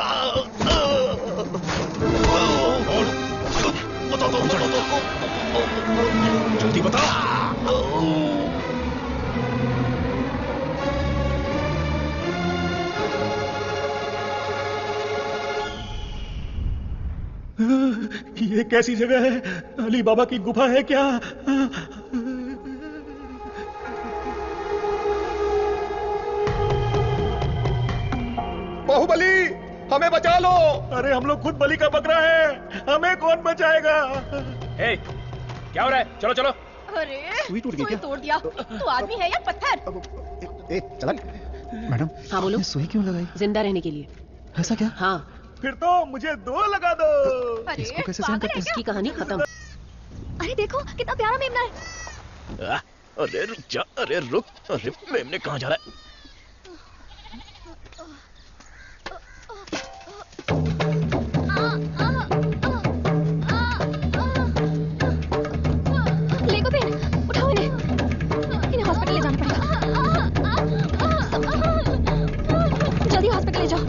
जल्दी बता। ये कैसी जगह है? अली बाबा की गुफा है क्या? बाहुबली, हमें बचा लो। अरे हम लोग खुद बलि का बकरा है, हमें कौन बचाएगा? क्या हो रहा है? चलो चलो। अरे सुई टूट गई क्या? तोड़ दिया। तू आदमी है या पत्थर? चला। मैडम, हाँ बोलो। सुई क्यों लगाई? जिंदा रहने के लिए। ऐसा क्या? हाँ। फिर तो मुझे 2 लगा दो। इसको कैसे सहन करते हैं? इसकी कहानी खत्म। अरे देखो कितना प्यारा मेमना है। अरे रुक जा, अरे रुक, अरे मेमने कहाँ जा रहा है? लेको पेन, उठाओ इन्हें हॉस्पिटल ले जाना पड़ेगा। जल्दी हॉस्पिटल ले जाओ।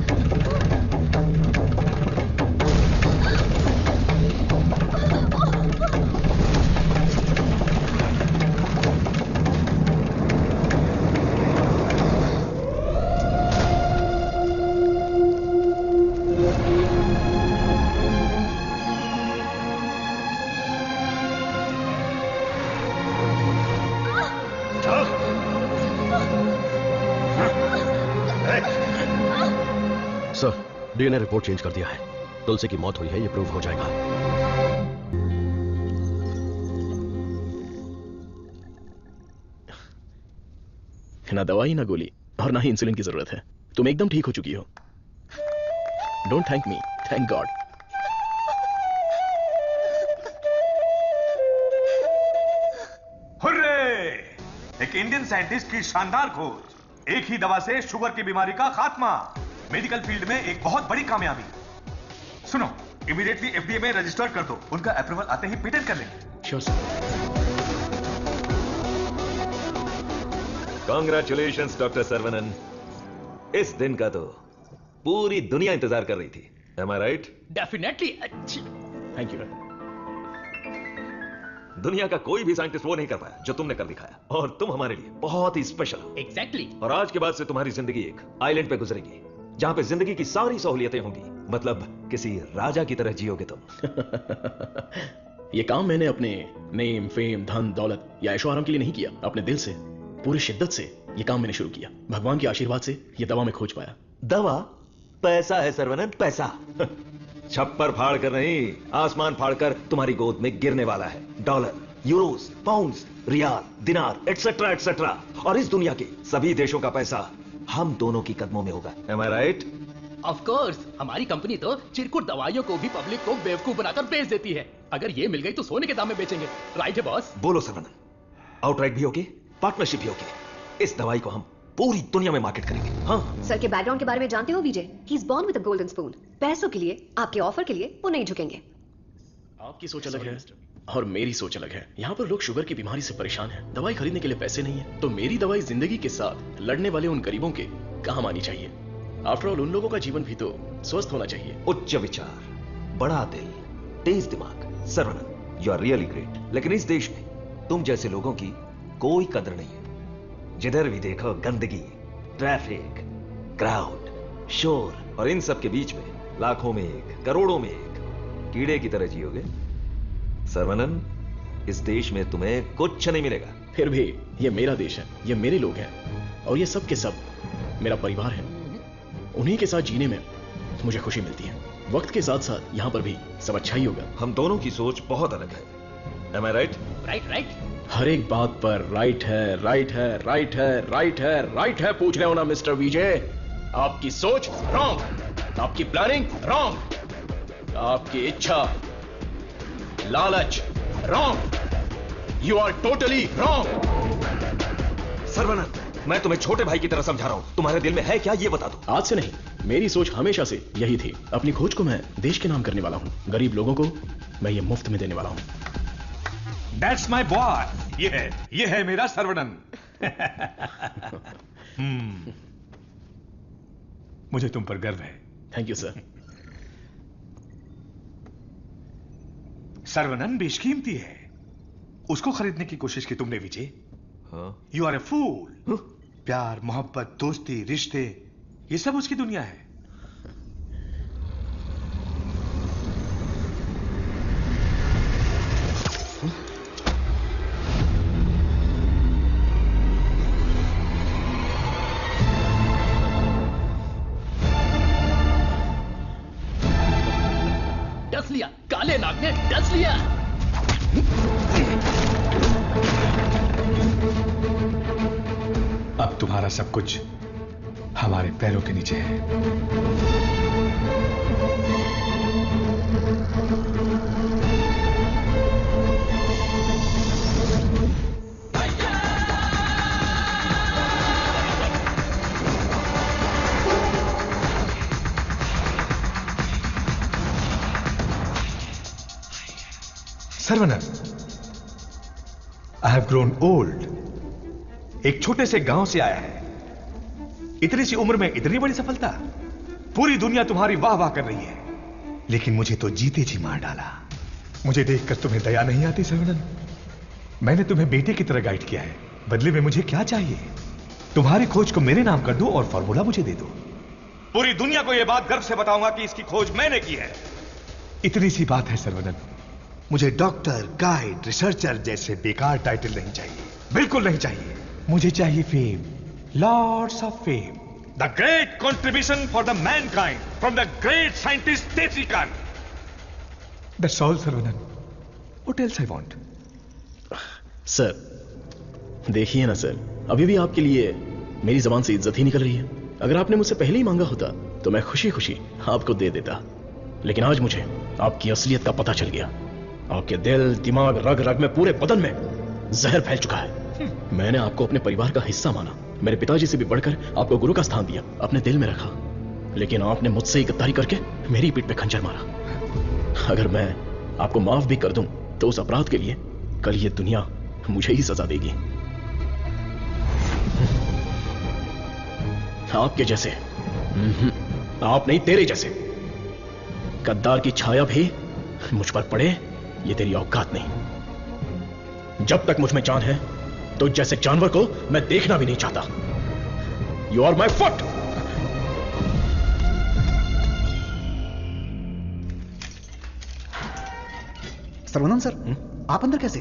सर, डीएनए रिपोर्ट चेंज कर दिया है। तुलसी की मौत हुई है, ये प्रूव हो जाएगा। ना दवाई ना गोली और ना ही इंसुलिन की जरूरत है। तुम एकदम ठीक हो चुकी हो। Don't thank me, thank God. Hurray! एक इंडियन साइंटिस्ट की शानदार खोज, एक ही दवा से शुगर की बीमारी का खात्मा। मेडिकल फील्ड में एक बहुत बड़ी कामयाबी। सुनो, इमीडिएटली एफडीए में रजिस्टर कर दो। उनका अप्रूवल आते ही पेटेंट कर लेंगे। Sure sir. Congratulations doctor Saravanan. इस दिन का तो पूरी दुनिया इंतजार कर रही थी। Am I right? Definitely. Thank you. दुनिया का कोई भी साइंटिस्ट वो नहीं कर पाया जो तुमने कर दिखाया, और तुम हमारे लिए बहुत ही स्पेशल हो। एग्जैक्टली। और आज के बाद से तुम्हारी जिंदगी एक आइलैंड पे गुजरेगी, जहां पे जिंदगी की सारी सहूलियतें होंगी। मतलब किसी राजा की तरह जियोगे तुम। ये काम मैंने अपने नेम, फेम, धन, दौलत या ऐशो आराम के लिए नहीं किया। अपने दिल से, पूरी शिद्दत से ये काम मैंने शुरू किया। भगवान के आशीर्वाद से ये दवा में खोज पाया। दवा? पैसा है सर्वनन, पैसा। छप्पर फाड़ कर नहीं, आसमान फाड़ कर तुम्हारी गोद में गिरने वाला है। डॉलर, यूरोस, पाउंड्स, रियाल, दिनार, एटसेट्रा एटसेट्रा। और इस दुनिया के सभी देशों का पैसा हम दोनों की कदमों में होगा। Am I right? Of course, हमारी कंपनी तो चिरकुट दवाइयों को भी पब्लिक को बेवकूफ बनाकर बेच देती है। अगर ये मिल गई तो सोने के दाम में बेचेंगे। राइट है बॉस? बोलो सर्वनन, आउटराइट भी होके, पार्टनरशिप भी होके, इस दवाई को हम पूरी दुनिया में मार्केट करेंगे। हाँ। सर के बैकग्राउंड के बारे में जानते हो Vijay? He is born with a golden spoon. पैसों के लिए, आपके ऑफर के लिए वो नहीं झुकेंगे। आपकी सोच अलग है और मेरी सोच अलग है। यहाँ पर लोग शुगर की बीमारी से परेशान हैं। दवाई खरीदने के लिए पैसे नहीं है, तो मेरी दवाई जिंदगी के साथ लड़ने वाले उन गरीबों के काम आनी चाहिए। आफ्टर ऑल उन लोगों का जीवन भी तो स्वस्थ होना चाहिए। उच्च विचार, बड़ा दिल, तेज दिमाग। Saravanan, you are really great. लेकिन इस देश में तुम जैसे लोगों की कोई कदर नहीं है। जिधर भी देखो गंदगी, ट्रैफिक, क्राउड, शोर, और इन सब के बीच में लाखों में एक, करोड़ों में एक कीड़े की तरह जियोगे। सर्वनन, इस देश में तुम्हें कुछ नहीं मिलेगा। फिर भी ये मेरा देश है, ये मेरे लोग हैं, और ये सब के सब मेरा परिवार है। उन्हीं के साथ जीने में मुझे खुशी मिलती है। वक्त के साथ साथ यहाँ पर भी सब अच्छा ही होगा। हम दोनों की सोच बहुत अलग है। Am I right? Right right. हर एक बात पर राइट है, राइट है, राइट है, राइट है, राइट है पूछ रहे हो ना मिस्टर विजय? आपकी सोच रॉन्ग, आपकी प्लानिंग रॉन्ग, आपकी इच्छा, लालच wrong. You are totally wrong. Saravanan, मैं तुम्हें छोटे भाई की तरह समझा रहा हूं। तुम्हारे दिल में है क्या, ये बता दो। आज से नहीं, मेरी सोच हमेशा से यही थी। अपनी खोज को मैं देश के नाम करने वाला हूं। गरीब लोगों को मैं ये मुफ्त में देने वाला हूं। That's my boy. ये है मेरा सर्वनन। मुझे तुम पर गर्व है। Thank you sir. सर्वनन बेशकीमती है, उसको खरीदने की कोशिश की तुमने विजय। यू आर ए फूल। प्यार, मोहब्बत, दोस्ती, रिश्ते, ये सब उसकी दुनिया है। डस लिया, काले नाग ने डस लिया। अब तुम्हारा सब कुछ हमारे पैरों के नीचे है। Saravanan, I have grown old. एक छोटे से गांव से आया है, इतनी सी उम्र में इतनी बड़ी सफलता। पूरी दुनिया तुम्हारी वाह वाह कर रही है, लेकिन मुझे तो जीते जी मार डाला। मुझे देखकर तुम्हें दया नहीं आती सर्वनन? मैंने तुम्हें बेटे की तरह गाइड किया है, बदले में मुझे क्या चाहिए? तुम्हारी खोज को मेरे नाम कर दो और फॉर्मूला मुझे दे दो। पूरी दुनिया को यह बात गर्व से बताऊंगा कि इसकी खोज मैंने की है। इतनी सी बात है सर्वनन। मुझे डॉक्टर, गाइड, रिसर्चर जैसे बेकार टाइटल नहीं चाहिए, बिल्कुल नहीं चाहिए। मुझे चाहिए fame, lots of fame, the great contribution for the mankind from the great scientist तेत्रिकान। That's all Saravanan, what else I want? Sir देखिए ना सर, अभी भी आपके लिए मेरी जबान से इज्जत ही निकल रही है। अगर आपने मुझसे पहले ही मांगा होता तो मैं खुशी खुशी आपको दे देता, लेकिन आज मुझे आपकी असलियत का पता चल गया। आपके दिल, दिमाग, रग रग में, पूरे बदन में जहर फैल चुका है। मैंने आपको अपने परिवार का हिस्सा माना, मेरे पिताजी से भी बढ़कर आपको गुरु का स्थान दिया, अपने दिल में रखा, लेकिन आपने मुझसे ही गद्दारी करके मेरी पीठ पे खंजर मारा। अगर मैं आपको माफ भी कर दूं तो उस अपराध के लिए कल ये दुनिया मुझे ही सजा देगी। आपके जैसे, आप नहीं, तेरे जैसे गद्दार की छाया भी मुझ पर पड़े, ये तेरी औकात नहीं। जब तक मुझ में जान है तो जैसे जानवर को मैं देखना भी नहीं चाहता। You are my foot. Saravanan sir, आप अंदर कैसे?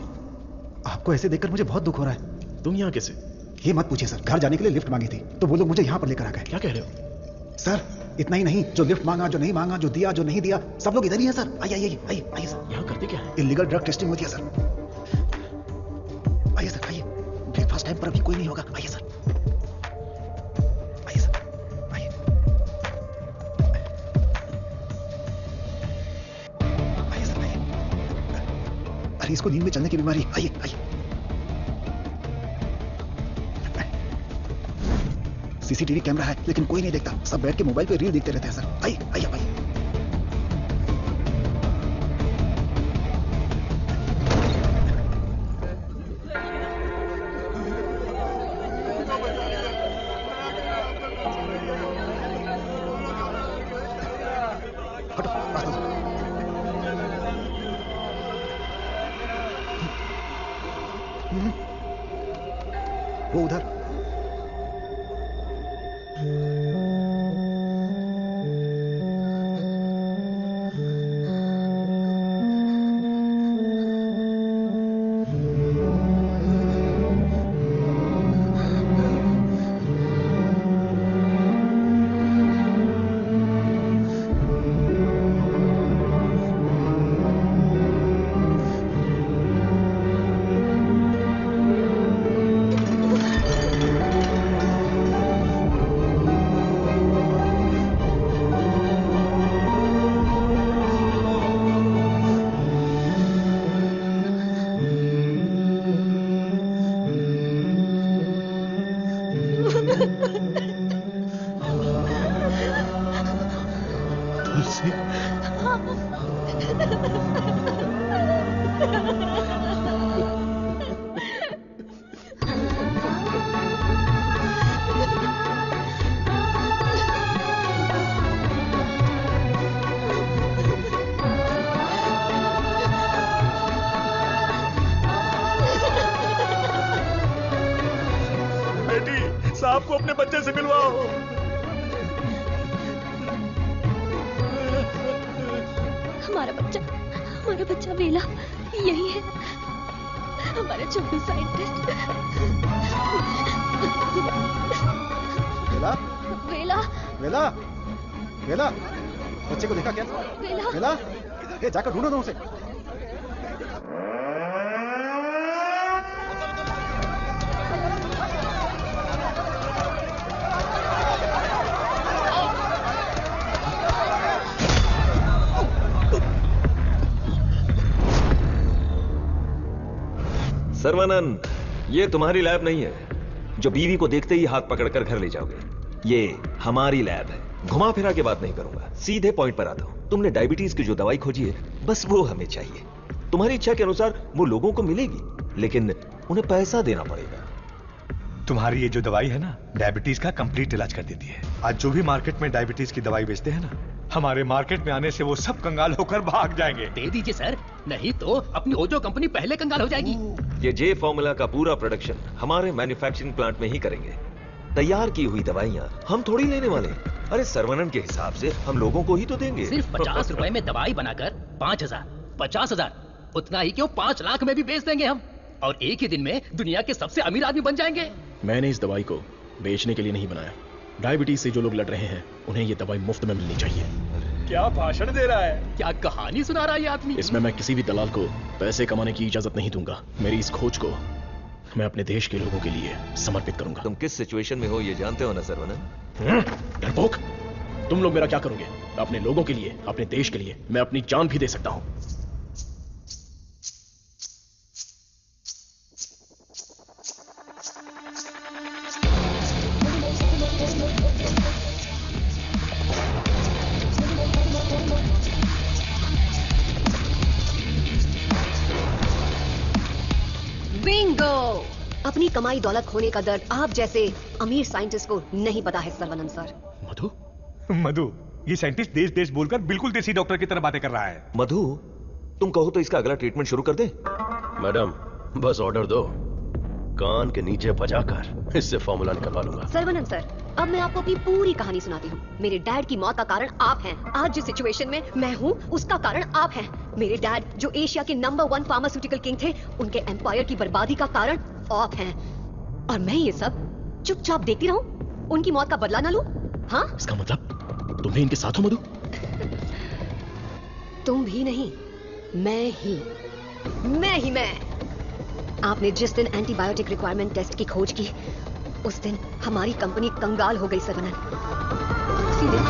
आपको ऐसे देखकर मुझे बहुत दुख हो रहा है। तुम यहां कैसे? ये मत पूछिए सर, घर जाने के लिए लिफ्ट मांगी थी तो वो लोग मुझे यहां पर लेकर आ गए। क्या कह रहे हो सर? इतना ही नहीं, जो लिफ्ट मांगा, जो नहीं मांगा, जो दिया, जो नहीं दिया, सब लोग इधर ही है सर। आइए आइए आइए आइए सर। यहां करते क्या है? इलीगल ड्रग टेस्टिंग होती है सर। आइए सर, आइए। ब्रेकफास्ट टाइम पर अभी कोई नहीं होगा। आइए सर, आइए सर, आइए आइए सर, आइए। अरे इसको नींद में चलने की बीमारी। आइए आइए। सीसीटीवी कैमरा है लेकिन कोई नहीं देखता, सब बैठ के मोबाइल पे रील देखते रहते हैं सर। आइए आइए आइए। हटो, रास्ता दो। वो उधर। साहब को अपने बच्चे से मिलवाओ। हमारा बच्चा वेला यही है, हमारा छोटू साइंटिस्ट। वेला, वेला, वेला, वेला, बच्चे को देखा क्या? वेला, वेला, ये जाकर ढूंढो ना उसे। सर्वनन, ये तुम्हारी लैब नहीं है जो बीवी को देखते ही हाथ पकड़कर घर ले जाओगे। ये हमारी लैब है। घुमा फिरा के बात नहीं करूंगा, सीधे पॉइंट पर आता हूं। तुमने डायबिटीज की जो दवाई खोजी है, बस वो हमें चाहिए। तुम्हारी इच्छा के अनुसार वो लोगों को मिलेगी, लेकिन उन्हें पैसा देना पड़ेगा। तुम्हारी ये जो दवाई है ना, डायबिटीज का कंप्लीट इलाज कर देती है। आज जो भी मार्केट में डायबिटीज की दवाई बेचते हैं ना, हमारे मार्केट में आने से वो सब कंगाल होकर भाग जाएंगे। दे दीजिए सर, नहीं तो अपनी ओजो कंपनी पहले कंगाल हो जाएगी। ये जे फॉर्मूला का पूरा प्रोडक्शन हमारे मैन्युफैक्चरिंग प्लांट में ही करेंगे। तैयार की हुई दवाइयाँ हम थोड़ी लेने वाले। अरे सर्वनन के हिसाब से हम लोगों को ही तो देंगे। सिर्फ 50 रुपए में दवाई बनाकर 5000, 50,000, उतना ही क्यों 5 लाख में भी बेच देंगे हम, और एक ही दिन में दुनिया के सबसे अमीर आदमी बन जाएंगे। मैंने इस दवाई को बेचने के लिए नहीं बनाया। डायबिटीज से जो लोग लड़ रहे हैं उन्हें ये दवाई मुफ्त में मिलनी चाहिए। क्या भाषण दे रहा है, क्या कहानी सुना रहा है ये आदमी। इसमें मैं किसी भी दलाल को पैसे कमाने की इजाजत नहीं दूंगा। मेरी इस खोज को मैं अपने देश के लोगों के लिए समर्पित करूंगा। तुम किस सिचुएशन में हो ये जानते हो ना सर्वनन? डरपोक, तुम लोग मेरा क्या करोगे? अपने लोगों के लिए, अपने देश के लिए मैं अपनी जान भी दे सकता हूं। बिंगो! अपनी कमाई दौलत खोने का दर्द आप जैसे अमीर साइंटिस्ट को नहीं पता है सर्वनन सर। मधु, ये साइंटिस्ट देश देश बोलकर बिल्कुल देसी डॉक्टर की तरह बातें कर रहा है। मधु, तुम कहो तो इसका अगला ट्रीटमेंट शुरू कर दे। मैडम, बस ऑर्डर दो, कान के नीचे बजाकर इससे फॉर्मूला निकलवा लूंगा। सर्वनन सर, अब मैं आपको अपनी पूरी कहानी सुनाती हूँ। मेरे डैड की मौत का कारण आप हैं। आज जिस सिचुएशन में मैं हूँ उसका कारण आप हैं। मेरे डैड जो एशिया के नंबर 1 फार्मास्यूटिकल किंग थे, उनके एम्पायर की बर्बादी का कारण आप हैं। और मैं ये सब चुपचाप देखती रहूं? उनकी मौत का बदला ना लूं? हाँ? इसका मतलब तुम भी इनके साथ हो मधु? तुम भी नहीं, मैं ही। आपने जिस दिन एंटीबायोटिक रिक्वायरमेंट टेस्ट की खोज की, उस दिन हमारी कंपनी कंगाल हो गई सर्वनन। उसी दिन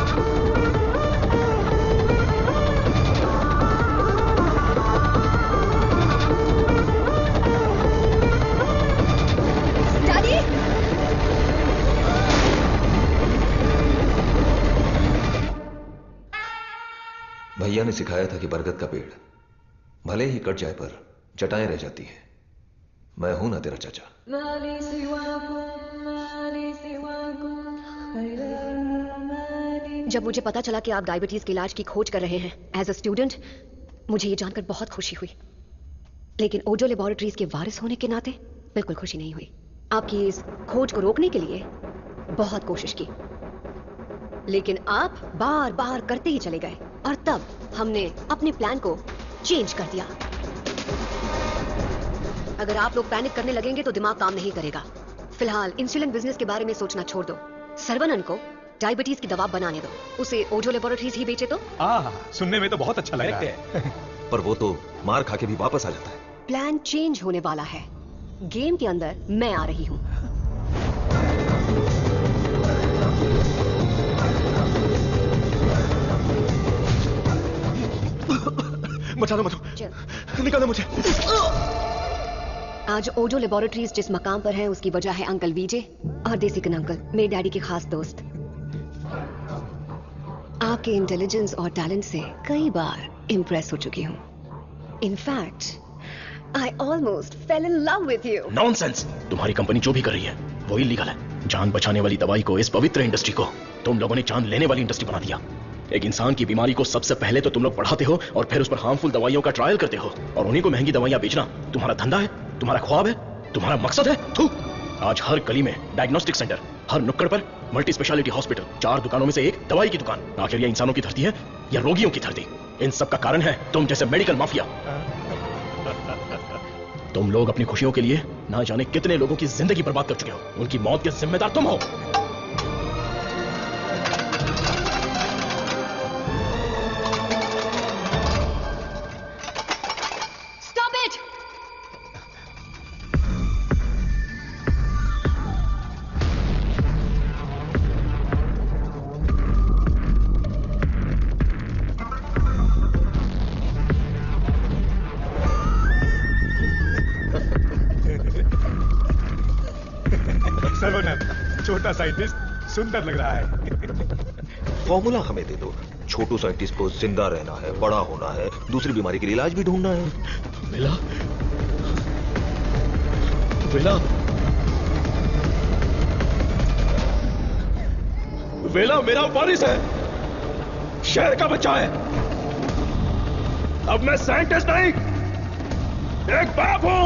भैया ने सिखाया था कि बरगद का पेड़ भले ही कट जाए पर जटाएं रह जाती हैं। मैं हूं ना तेरा चाचा। जब मुझे पता चला कि आप डायबिटीज के इलाज की खोज कर रहे हैं एज अ स्टूडेंट, मुझे ये जानकर बहुत खुशी हुई। लेकिन ओजो लेबोरेटरीज के वारिस होने के नाते बिल्कुल खुशी नहीं हुई। आपकी इस खोज को रोकने के लिए बहुत कोशिश की, लेकिन आप बार बार करते ही चले गए, और तब हमने अपने प्लान को चेंज कर दिया। अगर आप लोग पैनिक करने लगेंगे तो दिमाग काम नहीं करेगा। फिलहाल इंसुलिन बिजनेस के बारे में सोचना छोड़ दो। सर्वनन को डायबिटीज की दवा बनाने दो, उसे ओजो लेबोरेटरीज ही बेचे तो। सुनने में तो बहुत अच्छा लग रहा है। पर वो तो मार खा के भी वापस आ जाता है। प्लान चेंज होने वाला है। गेम के अंदर मैं आ रही हूँ। बचा दो मधु, निकालो मुझे। आज ओजो लेबोरेटरीज जिस मकाम पर है उसकी वजह है अंकल विजय और देसिकन अंकल, मेरे डैडी के खास दोस्त। आपके इंटेलिजेंस और टैलेंट से कई बार इम्प्रेस हो चुकी हूँ। In fact I almost fail in love with you. Nonsense! तुम्हारी कंपनी जो भी कर रही है वो इलीगल है। जान बचाने वाली दवाई को, इस पवित्र इंडस्ट्री को तुम लोगों ने जान लेने वाली इंडस्ट्री बना दिया। एक इंसान की बीमारी को सबसे पहले तो तुम लोग बढ़ाते हो और फिर उस पर हार्मफुल दवाइयों का ट्रायल करते हो, और उन्हीं को महंगी दवाइयां बेचना तुम्हारा धंधा है, तुम्हारा ख्वाब है, तुम्हारा मकसद है। थू! आज हर गली में डायग्नोस्टिक सेंटर, हर नुक्कड़ पर मल्टी स्पेशलिटी हॉस्पिटल, 4 दुकानों में से एक दवाई की दुकान। आखिर ये इंसानों की धरती है या रोगियों की धरती? इन सब का कारण है तुम जैसे मेडिकल माफिया। तुम लोग अपनी खुशियों के लिए ना जाने कितने लोगों की जिंदगी बर्बाद कर चुके हो। उनकी मौत के जिम्मेदार तुम हो। छोटा साइंटिस्ट सुंदर लग रहा है। फॉर्मूला हमें दे दो, छोटू साइंटिस्ट को जिंदा रहना है, बड़ा होना है, दूसरी बीमारी के लिए इलाज भी ढूंढना है। वेला, वेला, वेला मेरा वारिस है, शहर का बच्चा है। अब मैं साइंटिस्ट नहीं, एक बाप हूं।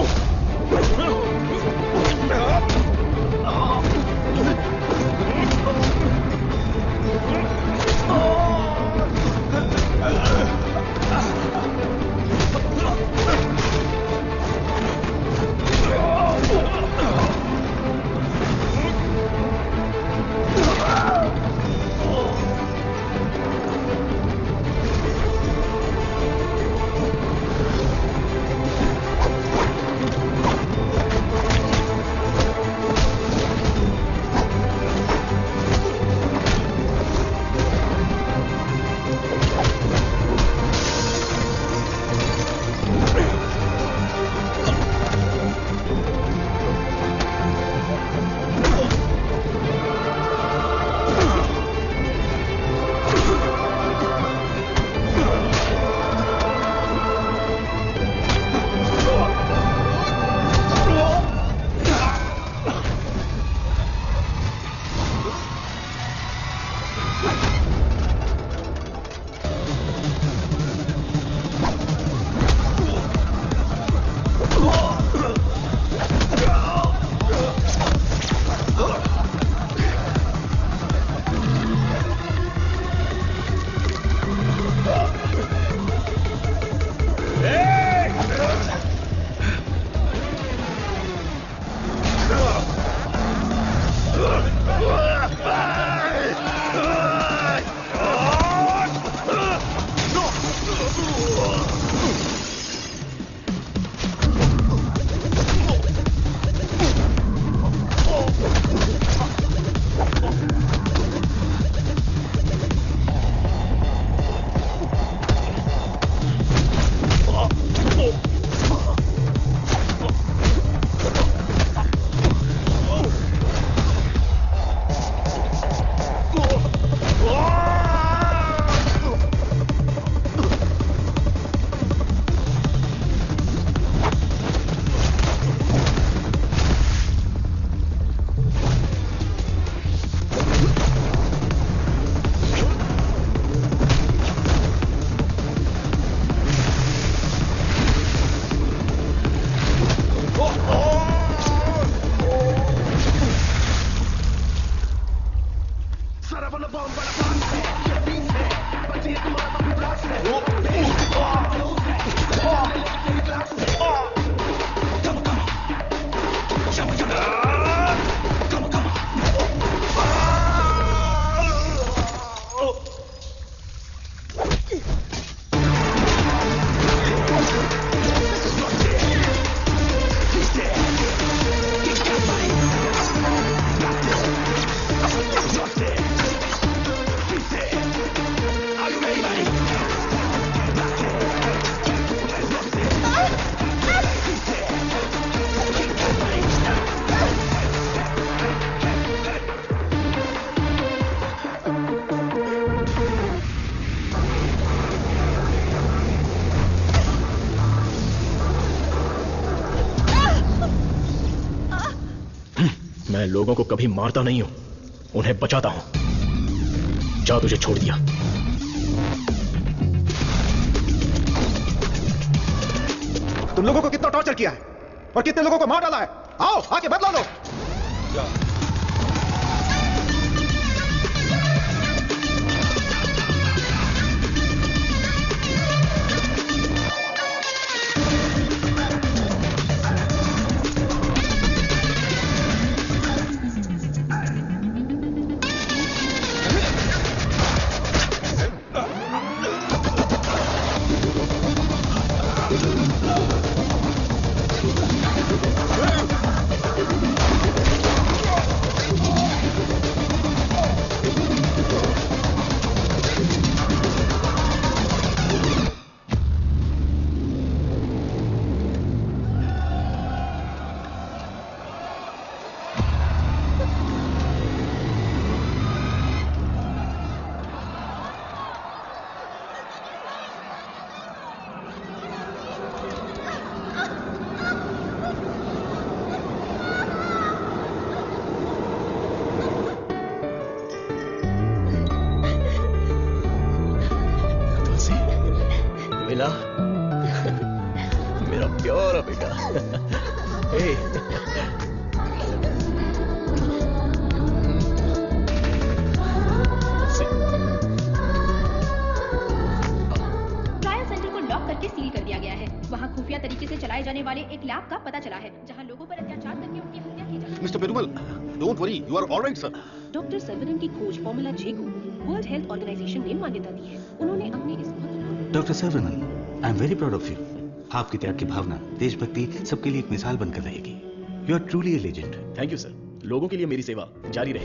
मैं लोगों को कभी मारता नहीं हूं, उन्हें बचाता हूं। जा, तुझे छोड़ दिया। तुम लोगों को कितना टॉर्चर किया है और कितने लोगों को मार डाला है। आओ आके बदला लो। होगा बेटा। हे। ट्रायल सेंटर को लॉक करके सील कर दिया गया है। वहाँ खुफिया तरीके से चलाए जाने वाले एक लैब का पता चला है जहाँ लोगों पर अत्याचार करके उनकी हत्या की जाती है। Mister Perumal, don't worry, you are alright sir. Doctor Saravanan की खोज फॉर्मूला जे को वर्ल्ड हेल्थ ऑर्गेनाइजेशन ने मान्यता दी है। उन्होंने अपने इस doctor Saravanan, I am very proud of you. आपकी त्याग की भावना, देशभक्ति सबके लिए एक मिसाल बनकर रहेगी। You are truly a legend. Thank you sir. लोगों के लिए मेरी सेवा जारी रहेगी।